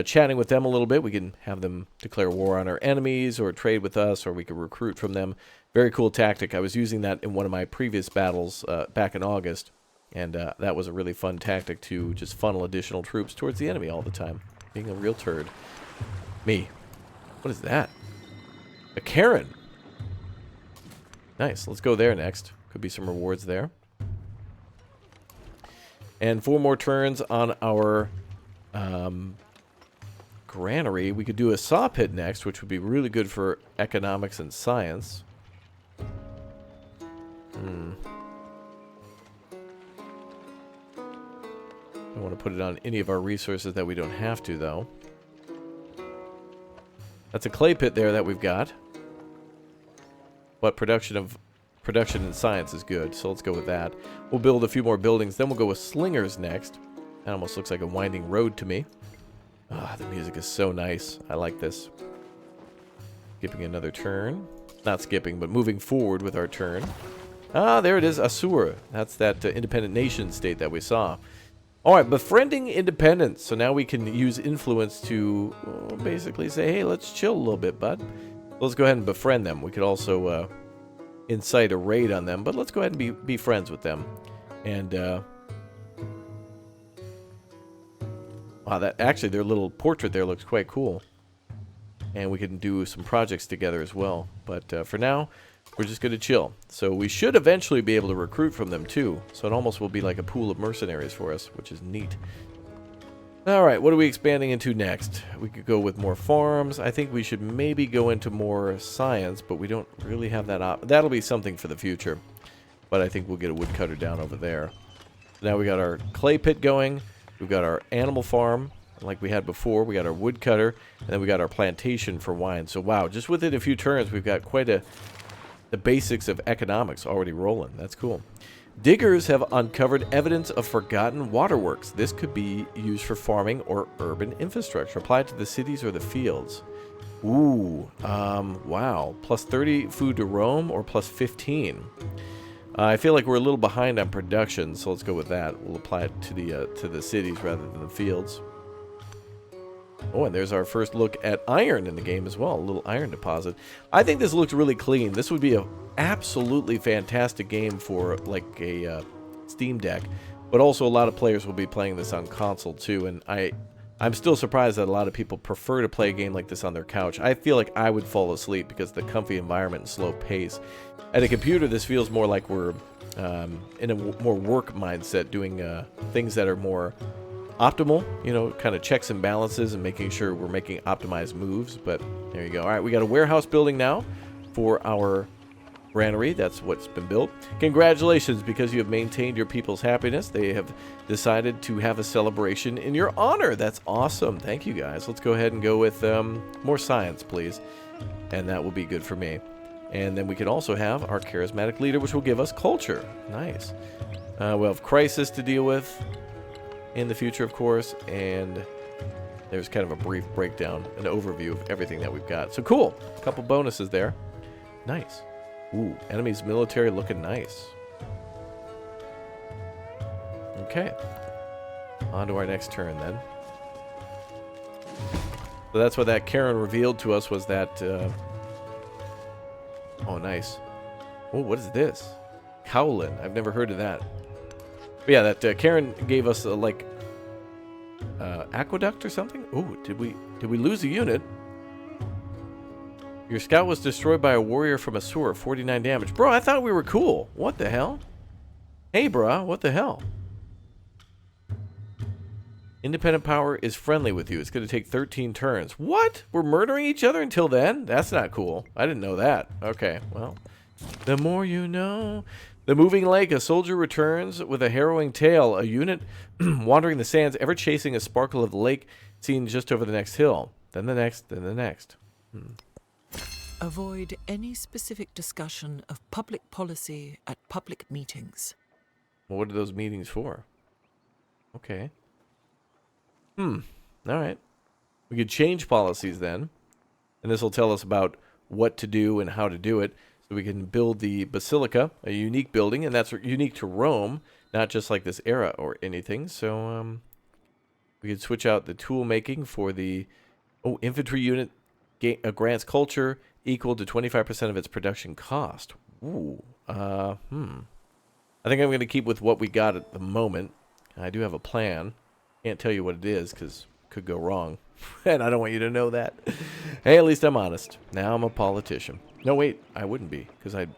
chatting with them a little bit. We can have them declare war on our enemies or trade with us, or we can recruit from them. Very cool tactic. I was using that in one of my previous battles back in August, and that was a really fun tactic to just funnel additional troops towards the enemy all the time. Being a real turd. Me. What is that? A Karen. Nice. Let's go there next. Could be some rewards there. And 4 more turns on our granary. We could do a saw pit next, which would be really good for economics and science. Don't want to put it on any of our resources that we don't have to, though. That's a clay pit there that we've got. But production in science is good, so let's go with that. We'll build a few more buildings, then we'll go with slingers next. That almost looks like a winding road to me. The music is so nice. I like this. Skipping another turn. Not skipping, but moving forward with our turn. There it is, Assur. That's that independent nation state that we saw. Alright, befriending independence. So now we can use influence to basically say, hey, let's chill a little bit, bud. Let's go ahead and befriend them. We could also incite a raid on them, but let's go ahead and be friends with them. And wow, that actually their little portrait there looks quite cool. And we can do some projects together as well. But for now, we're just going to chill. So we should eventually be able to recruit from them too. So it almost will be like a pool of mercenaries for us, which is neat. Alright, what are we expanding into next? We could go with more farms. I think we should maybe go into more science, but we don't really have that that'll be something for the future. But I think we'll get a woodcutter down over there. Now we got our clay pit going. We've got our animal farm like we had before. We got our woodcutter, and then we got our plantation for wine. So wow, just within a few turns, we've got quite the basics of economics already rolling. That's cool. Diggers have uncovered evidence of forgotten waterworks. This could be used for farming or urban infrastructure. Apply it to the cities or the fields. Ooh, wow. Plus 30 food to roam or plus 15. I feel like we're a little behind on production, so let's go with that. We'll apply it to the cities rather than the fields. Oh, and there's our first look at iron in the game as well. A little iron deposit. I think this looks really clean. This would be a absolutely fantastic game for like a Steam Deck, but also a lot of players will be playing this on console too, and I'm still surprised that a lot of people prefer to play a game like this on their couch. I feel like I would fall asleep because of the comfy environment and slow pace. At a computer, this feels more like we're in a more work mindset, doing things that are more optimal, you know, kind of checks and balances and making sure we're making optimized moves. But there you go. All right, we got a warehouse building now for our granary. That's what's been built. Congratulations, because you have maintained your people's happiness. They have decided to have a celebration in your honor. That's awesome. Thank you, guys. Let's go ahead and go with more science, please. And that will be good for me. And then we can also have our charismatic leader, which will give us culture. Nice. We'll have crisis to deal with in the future, of course. And there's kind of a brief breakdown, an overview of everything that we've got. So cool. A couple bonuses there. Nice. Ooh, enemy's military looking nice. Okay. On to our next turn then. So that's what that Karen revealed to us was that... Oh, nice. Oh, what is this? Howlin. I've never heard of that. But yeah, that Karen gave us a, like... aqueduct or something? Ooh, did we lose a unit? Your scout was destroyed by a warrior from a sewer. 49 damage. Bro, I thought we were cool. What the hell? Hey, bro, what the hell? Independent power is friendly with you. It's going to take 13 turns. What? We're murdering each other until then? That's not cool. I didn't know that. Okay, well. The more you know. The moving lake. A soldier returns with a harrowing tale. A unit wandering the sands, ever chasing a sparkle of the lake seen just over the next hill. Then the next, then the next. Avoid any specific discussion of public policy at public meetings. Well, what are those meetings for? Okay. All right. We could change policies then. And this will tell us about what to do and how to do it. So we can build the Basilica, a unique building, and that's unique to Rome, not just like this era or anything. So we could switch out the tool making for the infantry unit grants culture equal to 25% of its production cost. Ooh. I think I'm going to keep with what we got at the moment. I do have a plan. Can't tell you what it is because it could go wrong. And I don't want you to know that. Hey, at least I'm honest. Now I'm a politician. No, wait. I wouldn't be because I'd...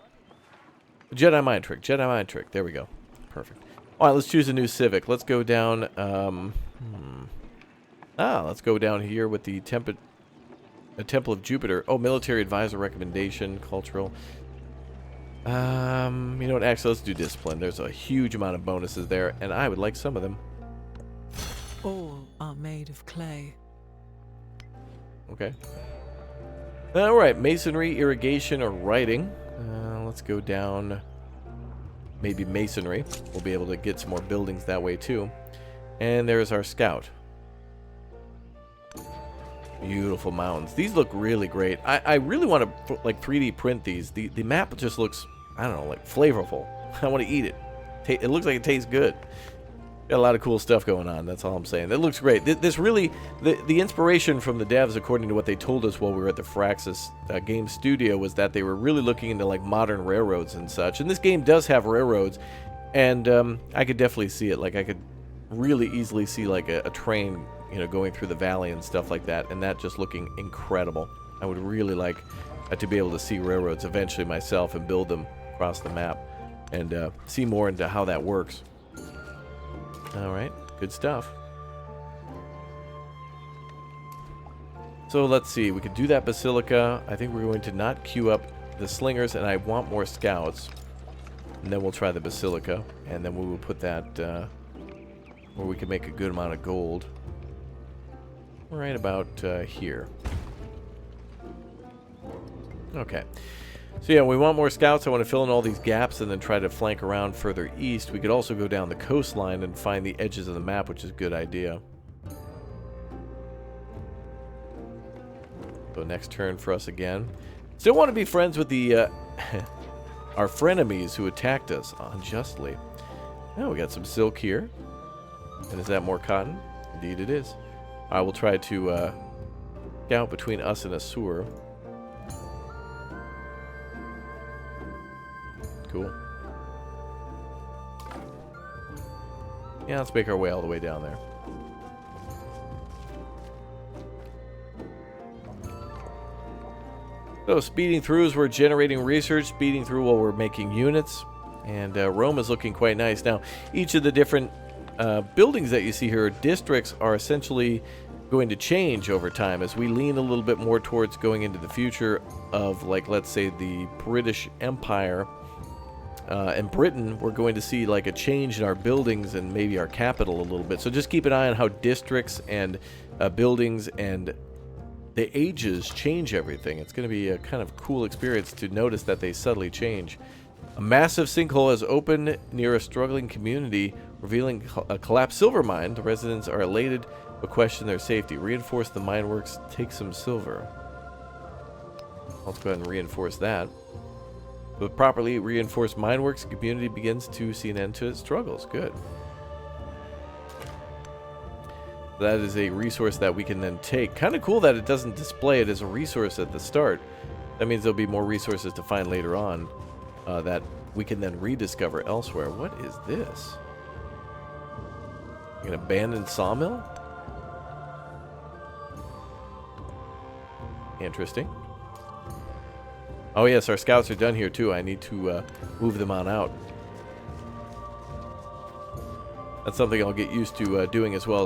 Jedi mind trick. Jedi mind trick. There we go. Perfect. All right, let's choose a new civic. Let's go down... let's go down here with the Temple of Jupiter. Oh, military advisor recommendation. Cultural. You know what? Actually, let's do discipline. There's a huge amount of bonuses there, and I would like some of them. All are made of clay. Okay. All right, masonry, irrigation, or writing. Let's go down maybe masonry. We'll be able to get some more buildings that way too. And there's our scout. Beautiful mountains. These look really great. I really want to like 3D print these. The map just looks, I don't know, like flavorful. I want to eat it. It looks like it tastes good. Got a lot of cool stuff going on. That's all I'm saying. That looks great. This really, the inspiration from the devs, according to what they told us while we were at the Firaxis game studio, was that they were really looking into like modern railroads and such. And this game does have railroads, and I could definitely see it. Like I could really easily see like a train, you know, going through the valley and stuff like that, and that just looking incredible. I would really like to be able to see railroads eventually myself and build them across the map and see more into how that works. All right, good stuff. So let's see, we could do that Basilica. I think we're going to not queue up the slingers, and I want more scouts. And then we'll try the Basilica. And then we will put that where we can make a good amount of gold. Right about here. Okay. So yeah, we want more scouts. I want to fill in all these gaps and then try to flank around further east. We could also go down the coastline and find the edges of the map, which is a good idea. So next turn for us again. Still want to be friends with the our frenemies who attacked us unjustly. Oh, we got some silk here. And is that more cotton? Indeed it is. I will try to scout between us and Assur. Cool. Yeah, let's make our way all the way down there. So, speeding through as we're generating research, speeding through while we're making units. And Rome is looking quite nice. Now, each of the different buildings that you see here, districts, are essentially going to change over time as we lean a little bit more towards going into the future of, like, let's say, the British Empire. And Britain, we're going to see like a change in our buildings and maybe our capital a little bit. So just keep an eye on how districts and buildings and the ages change everything. It's going to be a kind of cool experience to notice that they subtly change. A massive sinkhole has opened near a struggling community, revealing a collapsed silver mine. The residents are elated but question their safety. Reinforce the mine works, take some silver. Let's go ahead and reinforce that. With properly reinforced mineworks, the community begins to see an end to its struggles. Good. That is a resource that we can then take. Kind of cool that it doesn't display it as a resource at the start. That means there'll be more resources to find later on that we can then rediscover elsewhere. What is this? An abandoned sawmill? Interesting. Oh yes, our scouts are done here too. I need to move them on out. That's something I'll get used to doing, as well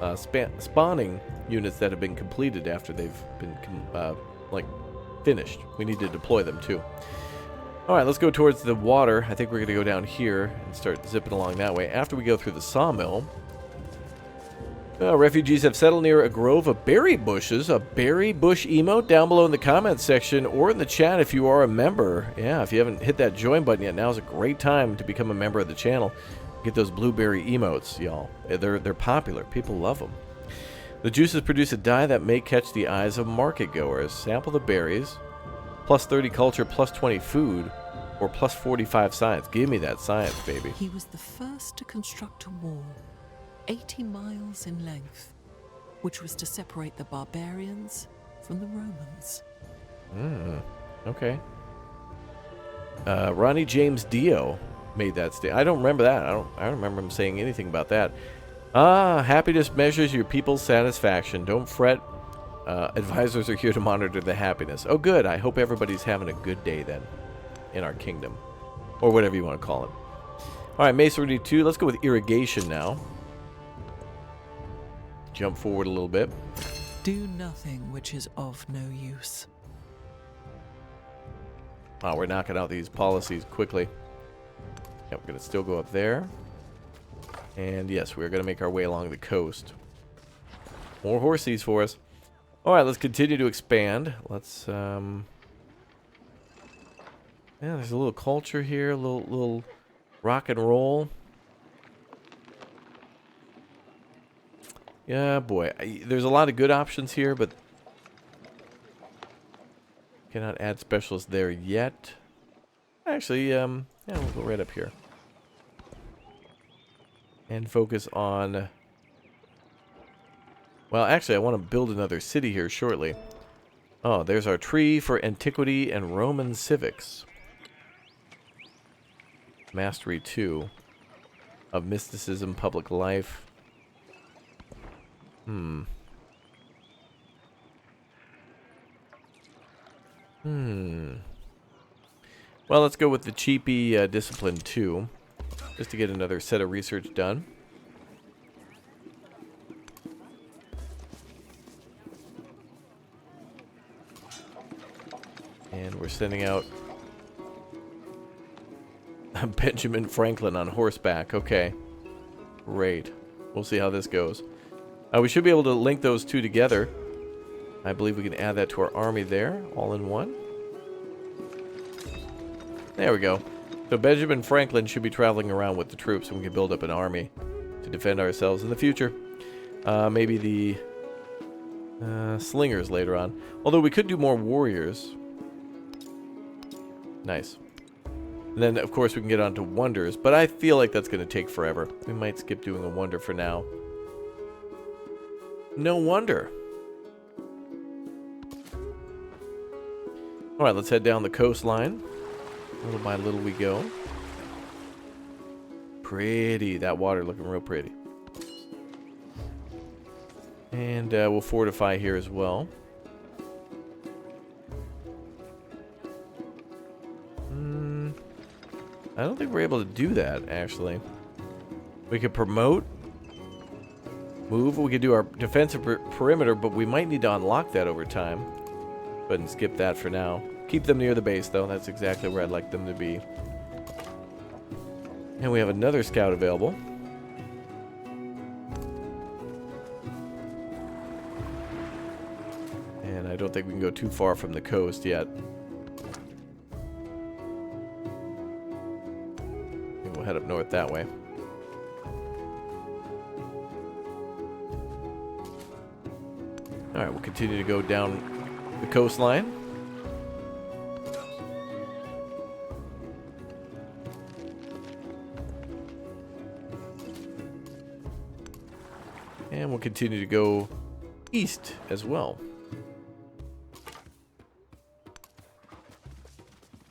as spawning units that have been completed after they've been like finished. We need to deploy them too. All right, let's go towards the water. I think we're going to go down here and start zipping along that way. After we go through the sawmill, refugees have settled near a grove of berry bushes. A berry bush emote down below in the comments section or in the chat if you are a member. Yeah, if you haven't hit that join button yet, now is a great time to become a member of the channel. Get those blueberry emotes, y'all. They're popular. People love them. The juices produce a dye that may catch the eyes of market goers. Sample the berries. Plus 30 culture, plus 20 food, or plus 45 science. Give me that science, baby. He was the first to construct a wall 80 miles in length, which was to separate the barbarians from the Romans. Okay. Ronnie James Dio made that statement. I don't remember that. I don't remember him saying anything about that. Happiness measures your people's satisfaction. Don't fret. Advisors are here to monitor the happiness. Oh, good. I hope everybody's having a good day then in our kingdom, or whatever you want to call it. All right, Masonry 2. Let's go with irrigation now. Jump forward a little bit. Do nothing which is of no use. Oh, we're knocking out these policies quickly. Yep, we're going to still go up there. And yes, we're going to make our way along the coast. More horsies for us. All right, let's continue to expand. Let's, yeah, there's a little culture here, a little rock and roll. Yeah, boy, there's a lot of good options here, but cannot add specialists there yet. Actually, yeah, we'll go right up here and focus on. Well, actually, I want to build another city here shortly. Oh, there's our tree for antiquity and Roman civics. Mastery 2 of mysticism, public life. Well, let's go with the cheapy discipline 2, just to get another set of research done. And we're sending out Benjamin Franklin on horseback. Okay. Great. We'll see how this goes. We should be able to link those two together. I believe we can add that to our army there, all in one. There we go. So Benjamin Franklin should be traveling around with the troops, and we can build up an army to defend ourselves in the future. Maybe the slingers later on. Although we could do more warriors. Nice. And then, of course, we can get on to wonders, but I feel like that's going to take forever. We might skip doing a wonder for now. No wonder. Alright, let's head down the coastline. Little by little we go. Pretty. That water looking real pretty. And we'll fortify here as well. I don't think we're able to do that, actually. We could promote. Move. We could do our defensive perimeter, but we might need to unlock that over time. Go ahead and skip that for now. Keep them near the base, though. That's exactly where I'd like them to be. And we have another scout available. And I don't think we can go too far from the coast yet. We'll head up north that way. Alright, we'll continue to go down the coastline. And we'll continue to go east as well.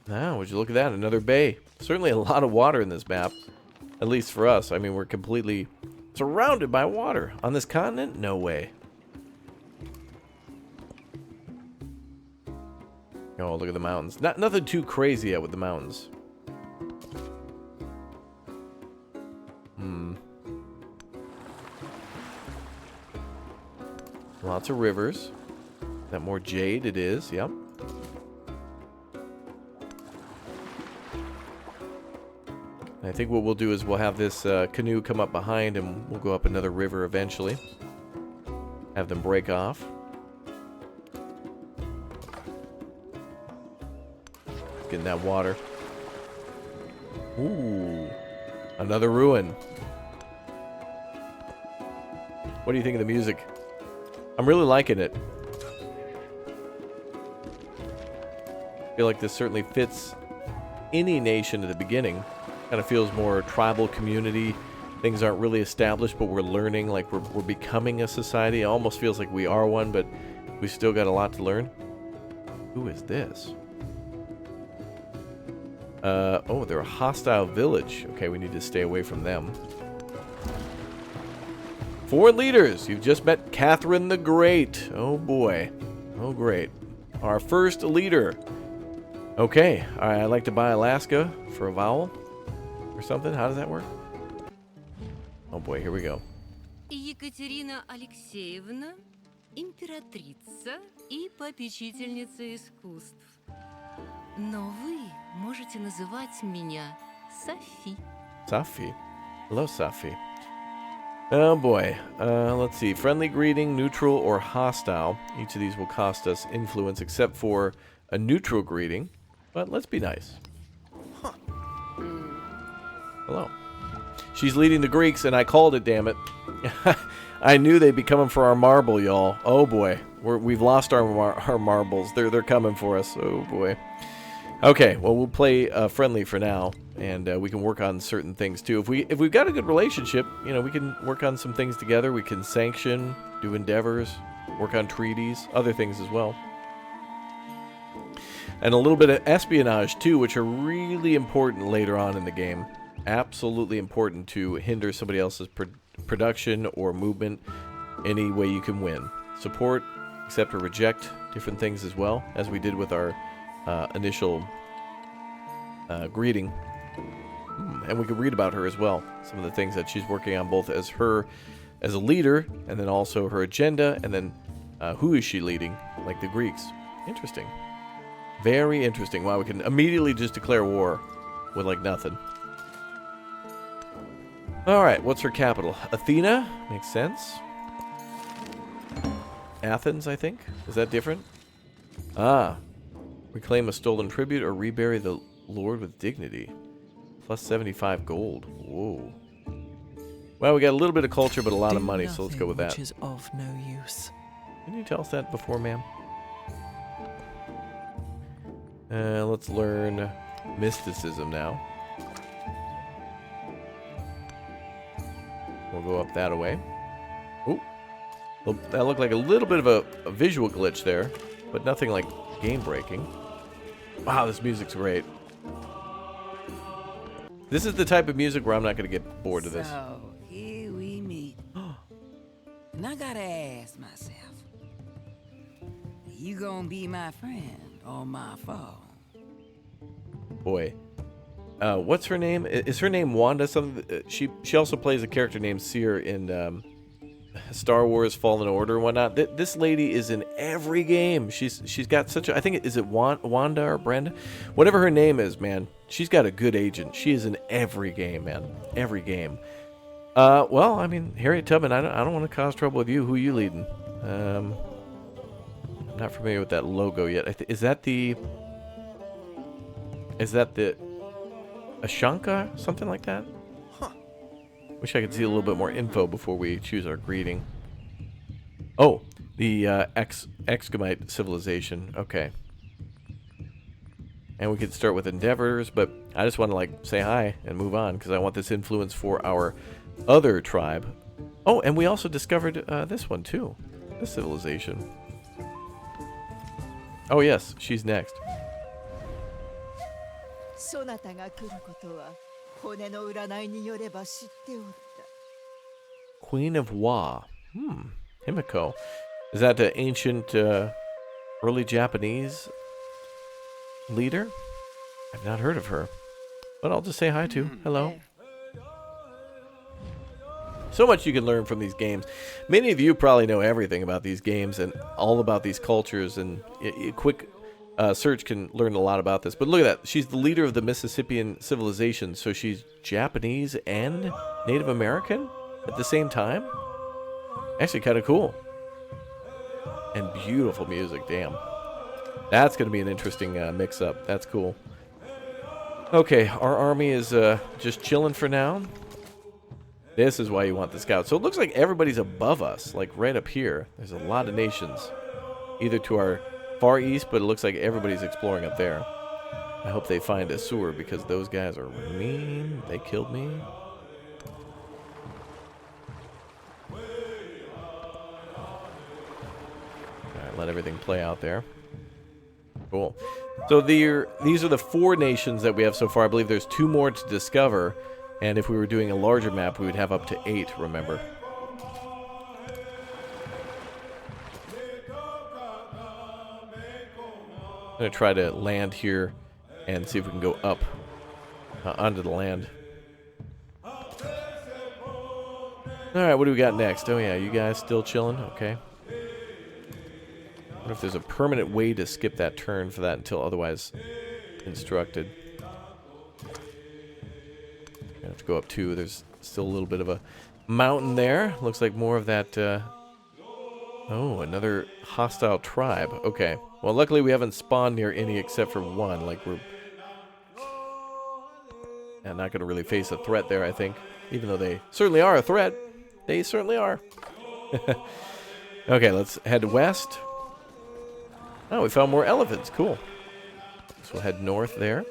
Now, would you look at that? Another bay. Certainly a lot of water in this map. At least for us. I mean, we're completely surrounded by water. On this continent? No way. Oh, look at the mountains. Nothing too crazy yet with the mountains. Lots of rivers. That more jade it is, yep. And I think what we'll do is we'll have this canoe come up behind and we'll go up another river eventually. Have them break off. Getting that water. Ooh. Another ruin. What do you think of the music? I'm really liking it. I feel like this certainly fits any nation at the beginning. Kind of feels more tribal community. Things aren't really established, but we're learning, like we're becoming a society. It almost feels like we are one, but we still got a lot to learn. Who is this? Oh, they're a hostile village. Okay, we need to stay away from them. Foreign leaders. You've just met Catherine the Great. Oh boy. Oh great. Our first leader. Okay. All right, I'd like to buy Alaska for a vowel or something. How does that work? Oh boy, here we go. Екатерина Алексеевна, императрица и попечительница искусств. Но вы можете называть меня Софи. Sophie. Hello, Sophie. Oh boy. Let's see. Friendly greeting, neutral, or hostile. Each of these will cost us influence except for a neutral greeting. But let's be nice. Huh. Hello. She's leading the Greeks, and I called it, damn it. I knew they'd be coming for our marble, y'all. Oh boy. We've lost our marbles. They're coming for us. Oh boy. Okay, well, we'll play friendly for now, and we can work on certain things too. If we've got a good relationship, you know, we can work on some things together. We can sanction, do endeavors, work on treaties, other things as well, and a little bit of espionage too, which are really important later on in the game. Absolutely important to hinder somebody else's production or movement any way you can win. Support, accept or reject different things as well, as we did with our initial greeting. And we could read about her as well. Some of the things that she's working on, both as a leader, and then also her agenda, and then who is she leading, like the Greeks. Interesting. Very interesting. Wow, we can immediately just declare war. with like nothing. Alright, what's her capital? Athena? Makes sense. Athens, I think? Is that different? Ah. Reclaim a stolen tribute or rebury the lord with dignity. Plus 75 gold. Whoa. Well, we got a little bit of culture, but a lot of money, so let's go with that. Which is of no use. Didn't you tell us that before, ma'am? Let's learn mysticism now. We'll go up that way. Ooh. Well, that looked like a little bit of a visual glitch there, but nothing like game-breaking. Wow, this music's great. This is the type of music where I'm not going to get bored of this. So, here we meet. And I gotta ask myself, you gonna be my friend or my foe? Boy. What's her name? Is her name Wanda? Something? She also plays a character named Seer in Star Wars Fallen Order and whatnot. This lady is in every game. She's got such a... I think, is it Wanda or Brenda? Whatever her name is, man. She's got a good agent. She is in every game, man. Every game. Well, I mean, Harriet Tubman, I don't want to cause trouble with you. Who are you leading? I'm not familiar with that logo yet. Is that the Ashanka? Something like that? Huh. Wish I could see a little bit more info before we choose our greeting. Oh, the Exgamite civilization. Okay. And we could start with endeavors, but I just want to, like, say hi and move on, because I want this influence for our other tribe. Oh, and we also discovered this one, too. This civilization. Oh, yes, she's next. Queen of Wa. Himiko. Is that the ancient, early Japanese leader? I've not heard of her. But I'll just say hi to. Hello. So much you can learn from these games. Many of you probably know everything about these games and all about these cultures, and a quick search can learn a lot about this. But look at that. She's the leader of the Mississippian civilization, so she's Japanese and Native American at the same time? Actually kind of cool. And beautiful music, damn. That's going to be an interesting mix-up. That's cool. Okay, our army is just chilling for now. This is why you want the scouts. So it looks like everybody's above us, like right up here. There's a lot of nations, either to our far east, but it looks like everybody's exploring up there. I hope they find a sewer, because those guys are mean. They killed me. Alright, let everything play out there. Cool. So these are the 4 nations that we have so far. I believe there's 2 more to discover. And if we were doing a larger map, we would have up to 8, remember. I'm going to try to land here and see if we can go up onto the land. Alright, what do we got next? Oh yeah, you guys still chilling? Okay. I wonder if there's a permanent way to skip that turn for that until otherwise instructed. I have to go up 2. There's still a little bit of a mountain there. Looks like more of that... Oh, another hostile tribe. Okay. Well, luckily we haven't spawned near any except for one. Like, we're... not going to really face a threat there, I think. Even though they certainly are a threat. They certainly are. Okay, let's head west. Oh, we found more elephants. Cool. So we'll head north there.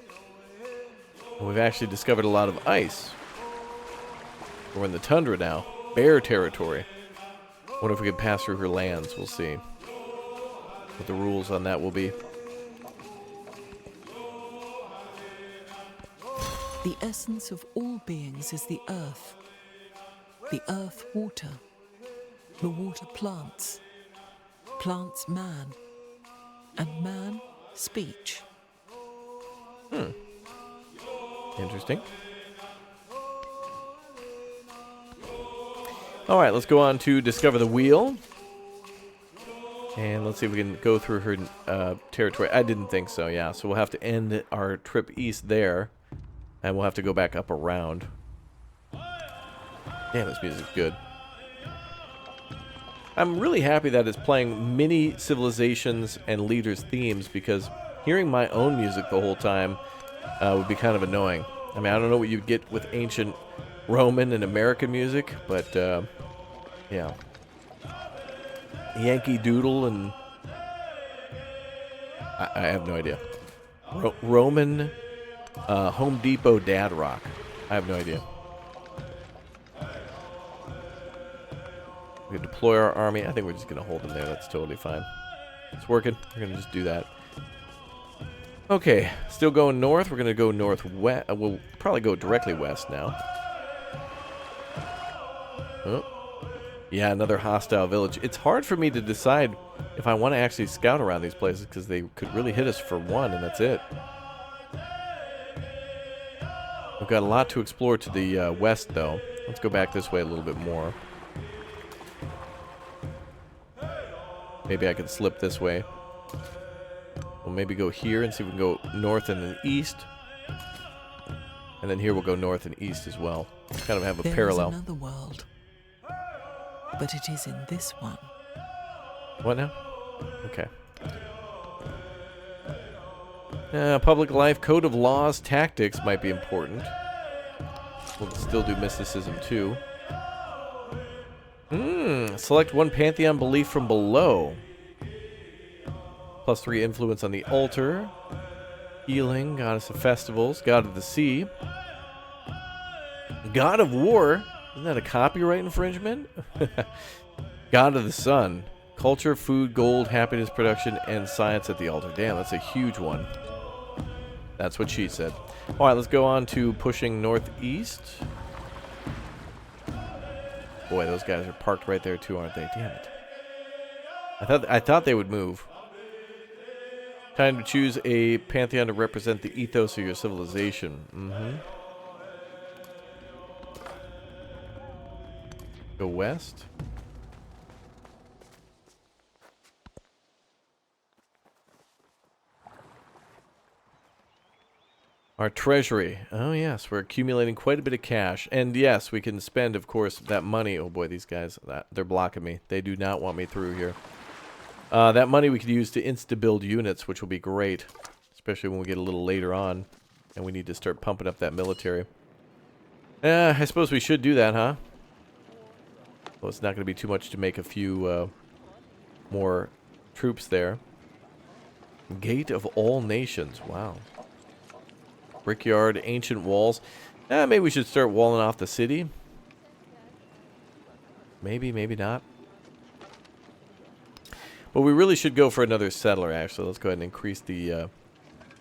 And we've actually discovered a lot of ice. We're in the tundra now. Bear territory. Wonder if we can pass through her lands. We'll see what the rules on that will be. The essence of all beings is the earth. The earth water. The water plants. Plants man. And man speech. Interesting. Alright, let's go on to discover the wheel. And let's see if we can go through her territory. I didn't think so, yeah. So we'll have to end our trip east there. And we'll have to go back up around. Damn, this music's good. I'm really happy that it's playing many civilizations and leaders' themes, because hearing my own music the whole time would be kind of annoying. I mean, I don't know what you'd get with ancient Roman and American music, but yeah. Yankee Doodle and... I have no idea. Roman Home Depot Dad Rock. I have no idea. We can deploy our army. I think we're just going to hold them there. That's totally fine. It's working. We're going to just do that. Okay, still going north. We're going to go northwest. We'll probably go directly west now. Oh. Yeah, another hostile village. It's hard for me to decide if I want to actually scout around these places, because they could really hit us for one, and that's it. We've got a lot to explore to the west, though. Let's go back this way a little bit more. Maybe I can slip this way. We'll maybe go here and see if we can go north and then east. And then here we'll go north and east as well. Kind of have a parallel. There is another world, but it is in this one. What now? Okay. Public life, code of laws, tactics might be important. We'll still do mysticism too. Select one pantheon belief from below. +3 influence on the altar. Healing, goddess of festivals, god of the sea. God of war. Isn't that a copyright infringement? God of the sun. Culture, food, gold, happiness, production, and science at the altar. Damn, that's a huge one. That's what she said. Alright, let's go on to pushing northeast. Boy, those guys are parked right there too, aren't they? Damn it. I thought they would move. Time to choose a pantheon to represent the ethos of your civilization. Go west. Our treasury. Oh, yes. We're accumulating quite a bit of cash. And, yes, we can spend, of course, that money. Oh, boy, these guys, they're blocking me. They do not want me through here. That money we could use to insta-build units, which will be great. Especially when we get a little later on. And we need to start pumping up that military. I suppose we should do that, huh? Well, it's not going to be too much to make a few more troops there. Gate of all nations. Wow. Brickyard, ancient walls. Maybe we should start walling off the city. Maybe, maybe not. But we really should go for another settler, actually. Let's go ahead and increase the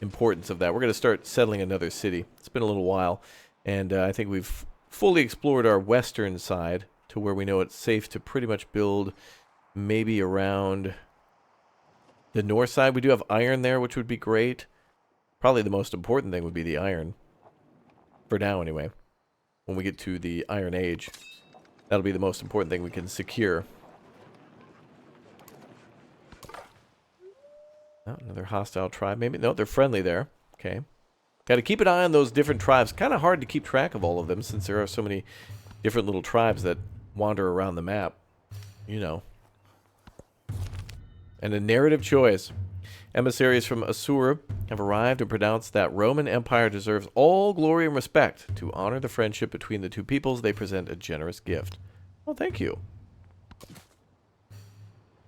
importance of that. We're going to start settling another city. It's been a little while. And I think we've fully explored our western side to where we know it's safe to pretty much build maybe around the north side. We do have iron there, which would be great. Probably the most important thing would be the iron. For now, anyway. When we get to the Iron Age, that'll be the most important thing we can secure. Oh, another hostile tribe, maybe? No, they're friendly there. Okay. Got to keep an eye on those different tribes. Kind of hard to keep track of all of them since there are so many different little tribes that wander around the map. You know. And a narrative choice. Emissaries from Assur have arrived and pronounced that Roman Empire deserves all glory and respect. To honor the friendship between the two peoples, they present a generous gift. Well, thank you.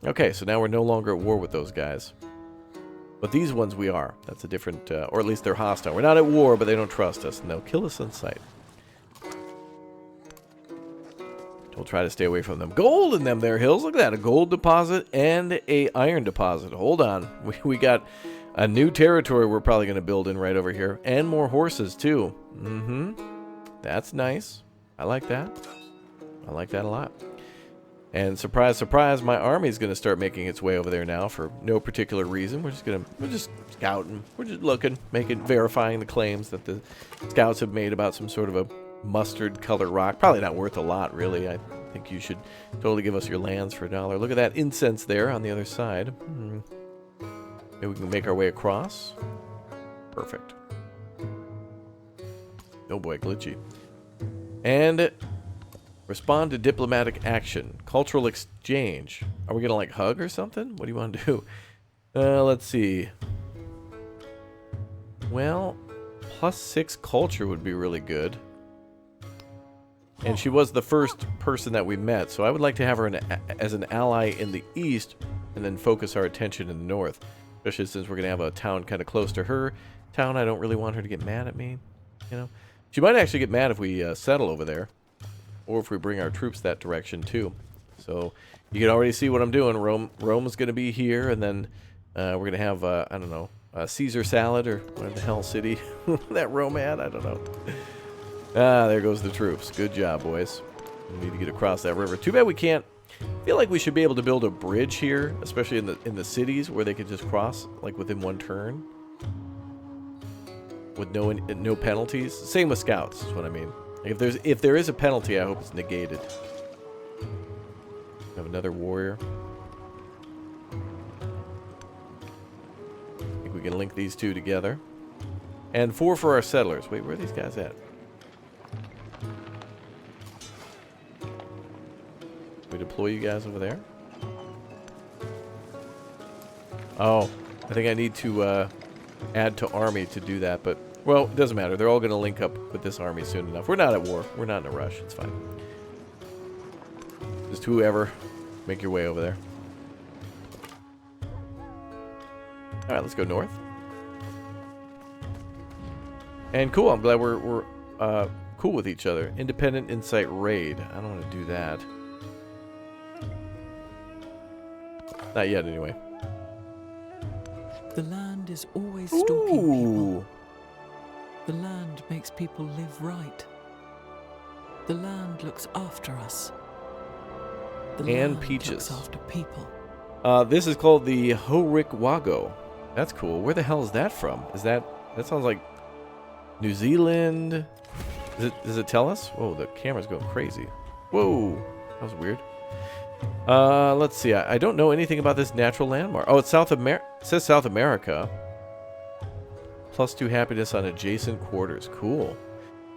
Okay, so now we're no longer at war with those guys. But these ones we are. That's a different, or at least they're hostile. We're not at war, but they don't trust us, and they'll kill us on sight. We'll try to stay away from them. Gold in them there hills. Look at that. A gold deposit and a iron deposit. Hold on. We got a new territory we're probably going to build in right over here. And more horses, too. That's nice. I like that. I like that a lot. And surprise, surprise, my army's going to start making its way over there now for no particular reason. We're just scouting. We're just looking, verifying the claims that the scouts have made about some sort of a mustard colored rock. Probably not worth a lot, really. I think you should totally give us your lands for $1. Look at that incense there on the other side. Maybe we can make our way across. Perfect. Oh boy, glitchy. And respond to diplomatic action. Cultural exchange. Are we gonna like hug or something? What do you want to do? Let's see. Well, +6 culture would be really good. And she was the first person that we met, so I would like to have her as an ally in the east and then focus our attention in the north. Especially since we're going to have a town kind of close to her town. I don't really want her to get mad at me, you know. She might actually get mad if we settle over there. Or if we bring our troops that direction too. So you can already see what I'm doing. Rome is going to be here, and then we're going to have, I don't know, Caesar salad or whatever the hell city that Rome had. I don't know. Ah, there goes the troops. Good job, boys. We need to get across that river. Too bad we can't. I feel like we should be able to build a bridge here, especially in the cities where they could just cross like within one turn with no penalties. Same with scouts is what I mean. Like if there is a penalty, I hope it's negated. We have another warrior. I think we can link these two together. And 4 for our settlers. Wait, where are these guys at? We deploy you guys over there? Oh, I think I need to add to army to do that, but well, it doesn't matter. They're all going to link up with this army soon enough. We're not at war. We're not in a rush. It's fine. Just whoever, make your way over there. All right, let's go north. And cool. I'm glad we're cool with each other. Independent insight raid. I don't want to do that. Not yet, anyway. The land is always stalking people. The land makes people live right. The land looks after us. The And land peaches. looks after people. This is called the Horik Wago. That's cool. Where the hell is that from? Is that sounds like New Zealand? Does it tell us? Whoa, the camera's going crazy. Whoa, that was weird. Let's see. I don't know anything about this natural landmark. Oh, it's South America. It says South America. +2 happiness on adjacent quarters. Cool.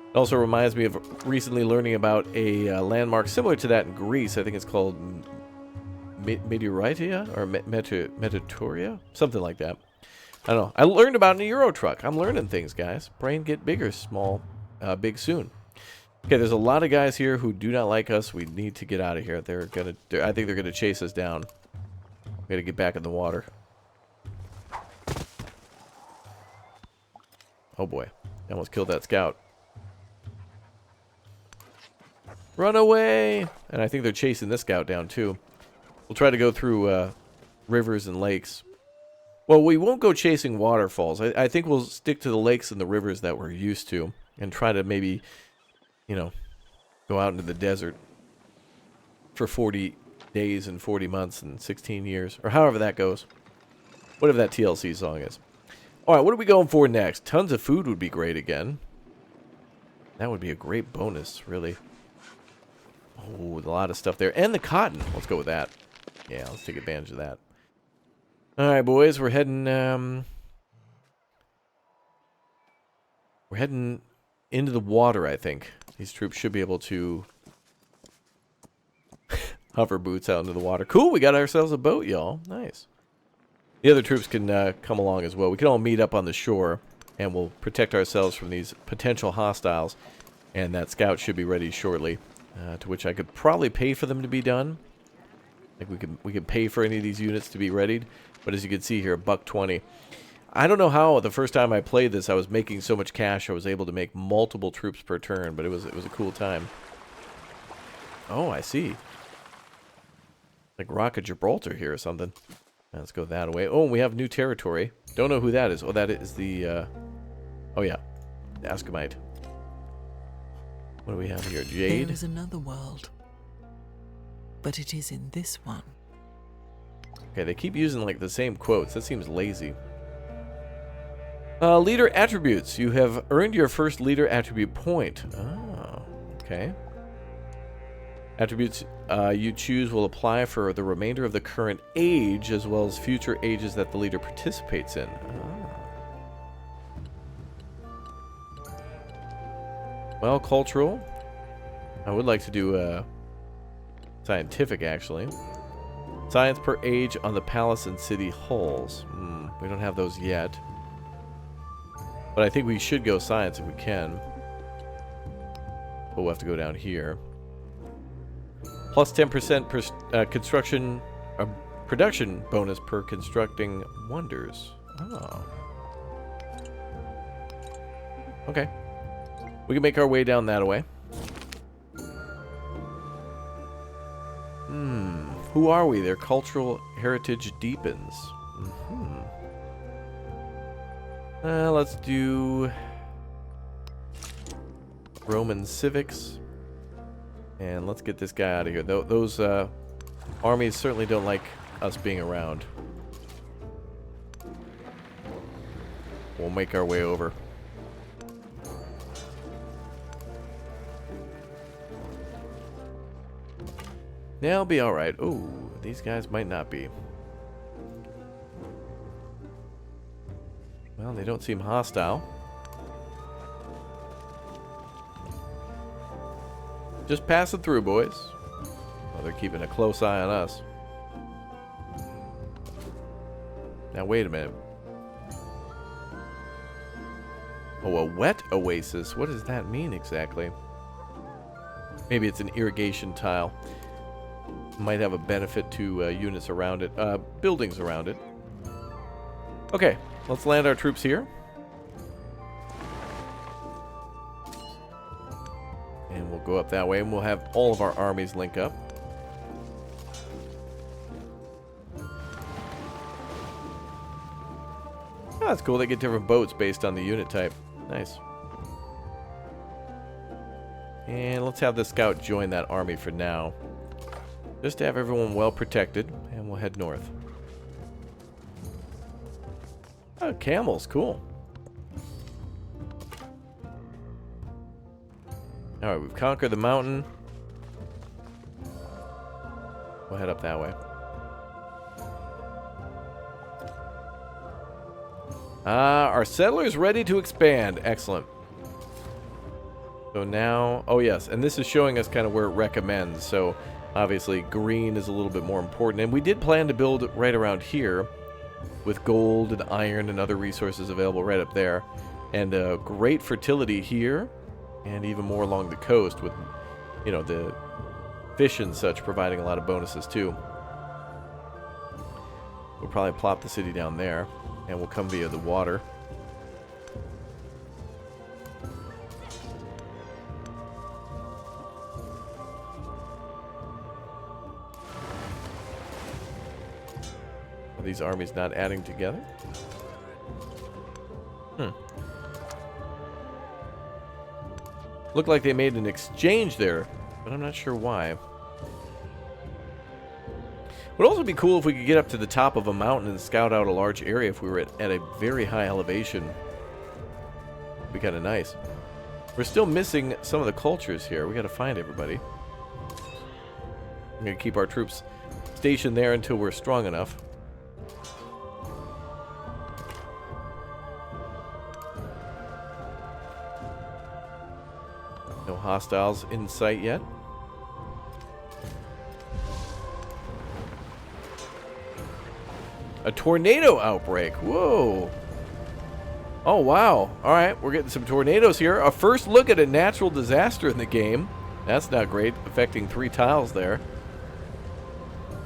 It also reminds me of recently learning about a landmark similar to that in Greece. I think it's called Meteoritia or Metatoria? Something like that. I don't know. I learned about it in a Euro truck. I'm learning things, guys. Brain get bigger, small, big soon. Okay, there's a lot of guys here who do not like us. We need to get out of here. I think they're gonna chase us down. We gotta get back in the water. Oh boy, I almost killed that scout. Run away! And I think they're chasing this scout down too. We'll try to go through rivers and lakes. Well, we won't go chasing waterfalls. I think we'll stick to the lakes and the rivers that we're used to and try to maybe, you know, go out into the desert for 40 days and 40 months and 16 years. Or however that goes. Whatever that TLC song is. Alright, what are we going for next? Tons of food would be great again. That would be a great bonus, really. Oh, a lot of stuff there. And the cotton. Let's go with that. Yeah, let's take advantage of that. Alright, boys. We're heading into the water, I think. These troops should be able to hover boots out into the water. Cool, we got ourselves a boat, y'all. Nice. The other troops can come along as well. We can all meet up on the shore, and we'll protect ourselves from these potential hostiles. And that scout should be ready shortly, to which I could probably pay for them to be done. Like we could pay for any of these units to be readied. But as you can see here, $1.20. I don't know how the first time I played this I was making so much cash I was able to make multiple troops per turn, but it was a cool time. Oh, I see. Like Rock of Gibraltar here or something. Let's go that way. Oh, and we have new territory. Don't know who that is. Oh, that is the oh yeah. The Ascomite. What do we have here? Jade. There is another world. But it is in this one. Okay, they keep using like the same quotes. That seems lazy. Leader attributes. You have earned your first leader attribute point. Oh, okay. Attributes you choose will apply for the remainder of the current age as well as future ages that the leader participates in. Oh. Well, cultural. I would like to do scientific, actually. Science per age on the palace and city halls. We don't have those yet. But I think we should go science if we can. But we'll have to go down here. Plus 10% per construction... production bonus per constructing wonders. Oh. Okay. We can make our way down that way. Who are we? Their cultural heritage deepens. Let's do Roman civics. And let's get this guy out of here. Those armies certainly don't like us being around. We'll make our way over. They'll be alright. Oh, these guys might not be. Well, they don't seem hostile. Just passing through, boys. Well, they're keeping a close eye on us. Now, wait a minute. Oh, a wet oasis. What does that mean exactly? Maybe it's an irrigation tile. Might have a benefit to units around it. Buildings around it. Okay, let's land our troops here. And we'll go up that way, and we'll have all of our armies link up. Oh, that's cool. They get different boats based on the unit type. Nice. And let's have the scout join that army for now. Just to have everyone well protected, and we'll head north. Oh, camels, cool. Alright, we've conquered the mountain. We'll head up that way. Our settler's ready to expand. Excellent. So now... Oh, yes, and this is showing us kind of where it recommends, so... Obviously, green is a little bit more important. And we did plan to build right around here with gold and iron and other resources available right up there. And great fertility here and even more along the coast with, you know, the fish and such providing a lot of bonuses too. We'll probably plop the city down there and we'll come via the water. These armies not adding together? Looked like they made an exchange there, but I'm not sure why. Would also be cool if we could get up to the top of a mountain and scout out a large area if we were at a very high elevation. Would be kind of nice. We're still missing some of the cultures here. We got to find everybody. I'm going to keep our troops stationed there until we're strong enough. No hostiles in sight yet. A tornado outbreak. Whoa. Oh, wow. All right, we're getting some tornadoes here. A first look at a natural disaster in the game. That's not great, affecting 3 tiles there.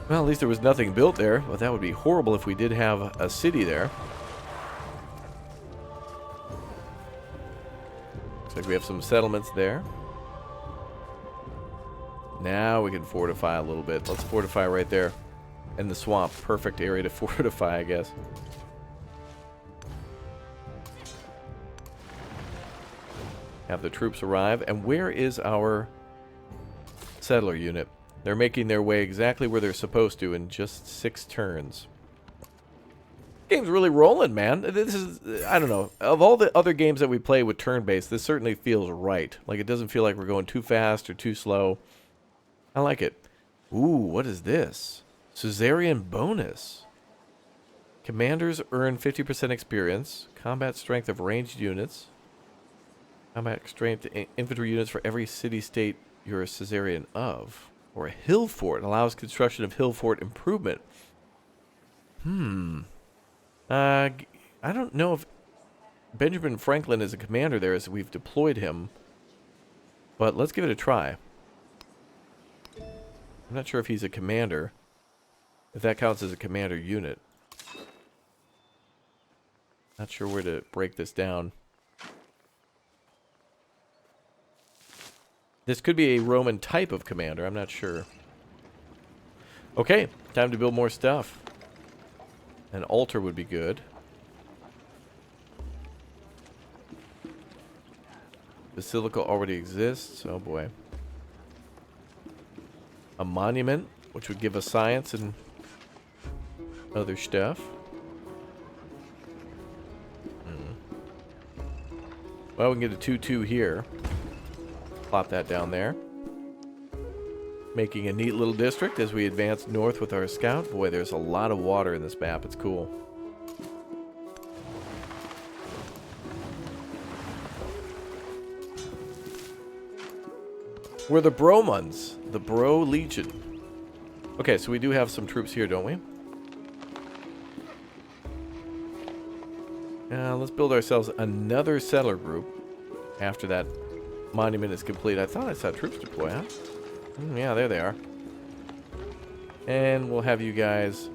Well, at least there was nothing built there, but that would be horrible if we did have a city there. Looks like we have some settlements there. Now we can fortify a little bit. Let's fortify right there in the swamp. Perfect area to fortify, I guess. Have the troops arrive. And where is our settler unit? They're making their way exactly where they're supposed to in just 6 turns. Game's really rolling, man. This is, I don't know, of all the other games that we play with turn-based, this certainly feels right. Like, it doesn't feel like we're going too fast or too slow. I like it. Ooh, what is this? Suzerain bonus. Commanders earn 50% experience. Combat strength of ranged units. Combat strength infantry units for every city-state you're a Caesarian of. Or a hill fort. Allows construction of hill fort improvement. I don't know if Benjamin Franklin is a commander there as we've deployed him. But let's give it a try. I'm not sure if he's a commander. If that counts as a commander unit. Not sure where to break this down. This could be a Roman type of commander. I'm not sure. Okay, time to build more stuff. An altar would be good. Basilica already exists. Oh boy. A monument, which would give us science and other stuff. Well, we can get a 2-2 here. Plop that down there. Making a neat little district as we advance north with our scout. Boy, there's a lot of water in this map. It's cool. We're the Bromans. The Bro Legion. Okay, so we do have some troops here, don't we? Let's build ourselves another settler group after that monument is complete. I thought I saw troops deploy, huh? Yeah, there they are. And we'll have you guys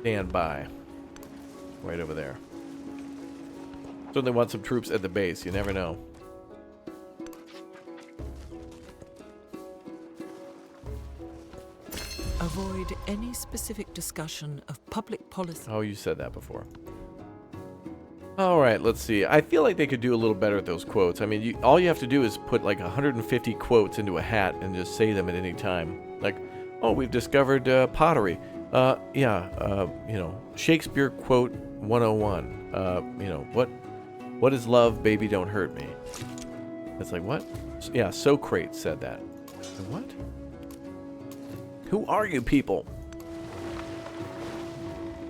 stand by. Right over there. Certainly want some troops at the base. You never know. Avoid any specific discussion of public policy. Oh, you said that before. All right, let's see. I feel like they could do a little better at those quotes. I mean, all you have to do is put like 150 quotes into a hat and just say them at any time. Like, oh, we've discovered pottery. You know, Shakespeare quote 101. You know, what is love, baby, don't hurt me. It's like, what? Yeah, Socrates said that. What? Who are you people?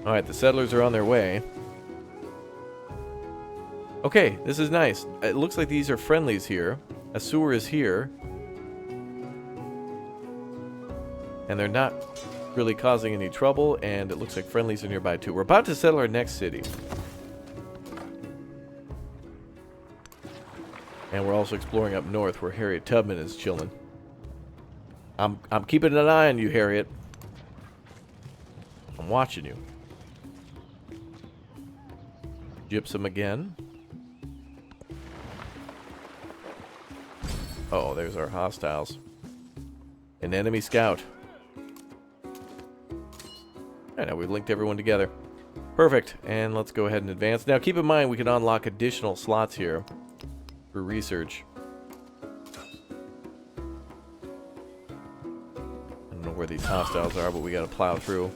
All right, the settlers are on their way. Okay, this is nice. It looks like these are friendlies here. A sewer is here. And they're not really causing any trouble, and it looks like friendlies are nearby too. We're about to settle our next city. And we're also exploring up north where Harriet Tubman is chilling. I'm keeping an eye on you, Harriet. I'm watching you. Gypsum again. Oh, there's our hostiles. An enemy scout. I know we've linked everyone together. Perfect. And let's go ahead and advance. Now, keep in mind we can unlock additional slots here for research. I don't know where these hostiles are, but we got to plow through.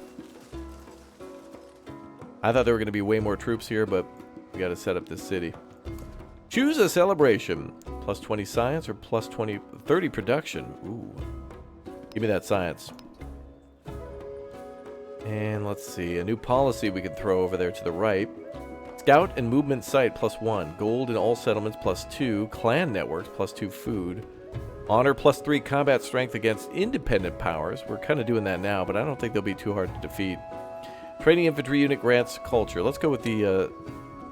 I thought there were going to be way more troops here, but we got to set up this city. Choose a celebration. Plus 20 science or plus 30 production. Ooh. Give me that science. And let's see. A new policy we can throw over there to the right. Scout and movement site plus 1. Gold in all settlements plus 2. Clan networks plus 2 food. Honor plus 3 combat strength against independent powers. We're kind of doing that now, but I don't think they'll be too hard to defeat. Training infantry unit grants culture. Let's go with the,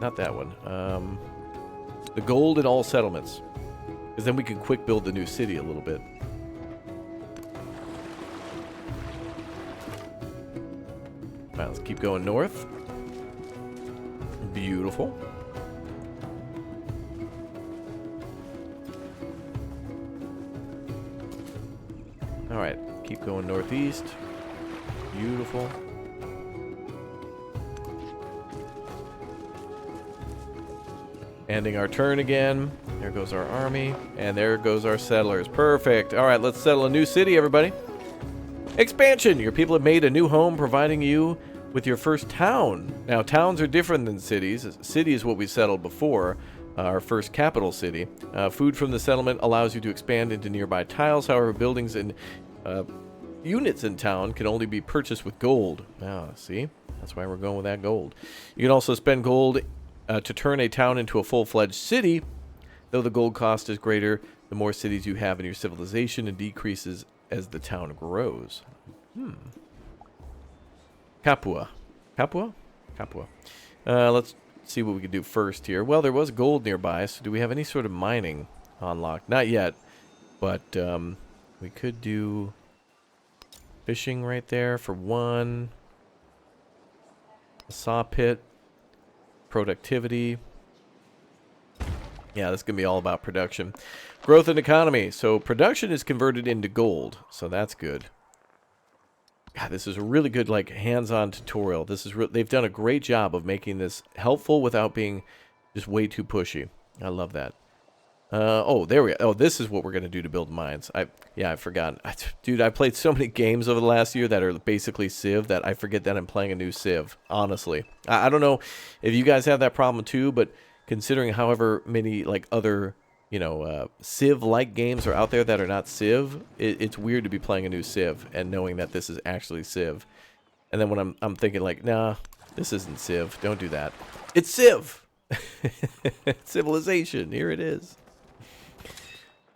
not that one. The gold in all settlements. Because then we can quick build the new city a little bit. Alright, let's keep going north. Beautiful. Alright, keep going northeast. Beautiful. Ending our turn again. There goes our army. And there goes our settlers. Perfect. Alright, let's settle a new city, everybody. Expansion! Your people have made a new home, providing you with your first town. Now, towns are different than cities. A city is what we settled before, our first capital city. Food from the settlement allows you to expand into nearby tiles. However, buildings and units in town can only be purchased with gold. Ah, see? That's why we're going with that gold. You can also spend gold to turn a town into a full-fledged city, though the gold cost is greater, the more cities you have in your civilization and decreases as the town grows. Capua. Capua? Capua. Let's see what we can do first here. Well, there was gold nearby, so do we have any sort of mining unlocked? Not yet, but we could do fishing right there for one. A saw pit. Productivity. Yeah, this is going to be all about production. Growth and economy. So production is converted into gold, so that's good. God, this is a really good, like, hands-on tutorial. This is they've done a great job of making this helpful without being just way too pushy. I love that. Oh, there we go. Oh, this is what we're going to do to build mines. I forgot. Dude, I played so many games over the last year that are basically Civ that I forget that I'm playing a new Civ, honestly. I don't know if you guys have that problem too, but considering however many, like, other, you know, Civ-like games are out there that are not Civ, it's weird to be playing a new Civ and knowing that this is actually Civ. And then when I'm thinking, like, nah, this isn't Civ. Don't do that. It's Civ! Civilization. Here it is.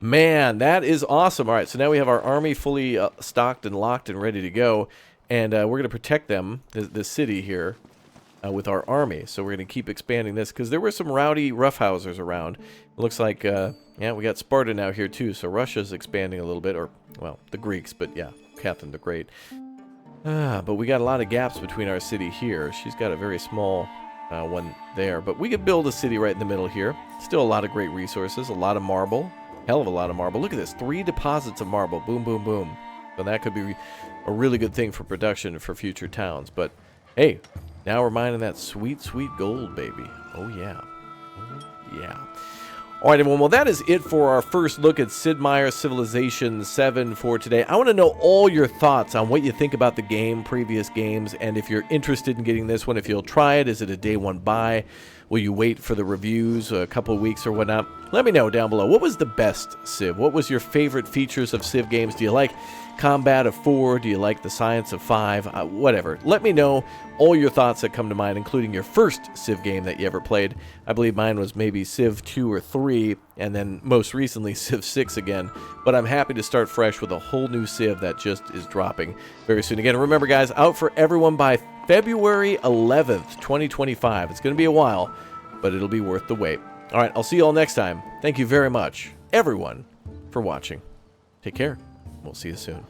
Man, that is awesome. All right, so now we have our army fully stocked and locked and ready to go. And we're going to protect them, the city here, with our army. So we're going to keep expanding this because there were some rowdy roughhousers around. It looks like, yeah, we got Sparta now here too. So Russia's expanding a little bit. Or, well, the Greeks, but yeah, Catherine the Great. But we got a lot of gaps between our city here. She's got a very small one there. But we could build a city right in the middle here. Still a lot of great resources. A lot of marble. Hell of a lot of marble. Look at this. 3 deposits of marble. Boom, boom, boom. So that could be a really good thing for production for future towns. But, hey, now we're mining that sweet, sweet gold, baby. Oh, yeah. Oh, yeah. All right, everyone. Well, that is it for our first look at Sid Meier's Civilization 7 for today. I want to know all your thoughts on what you think about the game, previous games, and if you're interested in getting this one, if you'll try it. Is it a day one buy? Will you wait for the reviews a couple of weeks or whatnot? Let me know down below. What was the best Civ? What was your favorite features of Civ games? Do you like combat of 4? Do you like the science of 5? Whatever. Let me know all your thoughts that come to mind, including your first Civ game that you ever played. I believe mine was maybe Civ 2 or 3, and then most recently Civ 6 again. But I'm happy to start fresh with a whole new Civ that just is dropping very soon. Again, remember, guys, out for everyone by February 11th, 2025. It's going to be a while, but it'll be worth the wait. All right, I'll see you all next time. Thank you very much, everyone, for watching. Take care. We'll see you soon.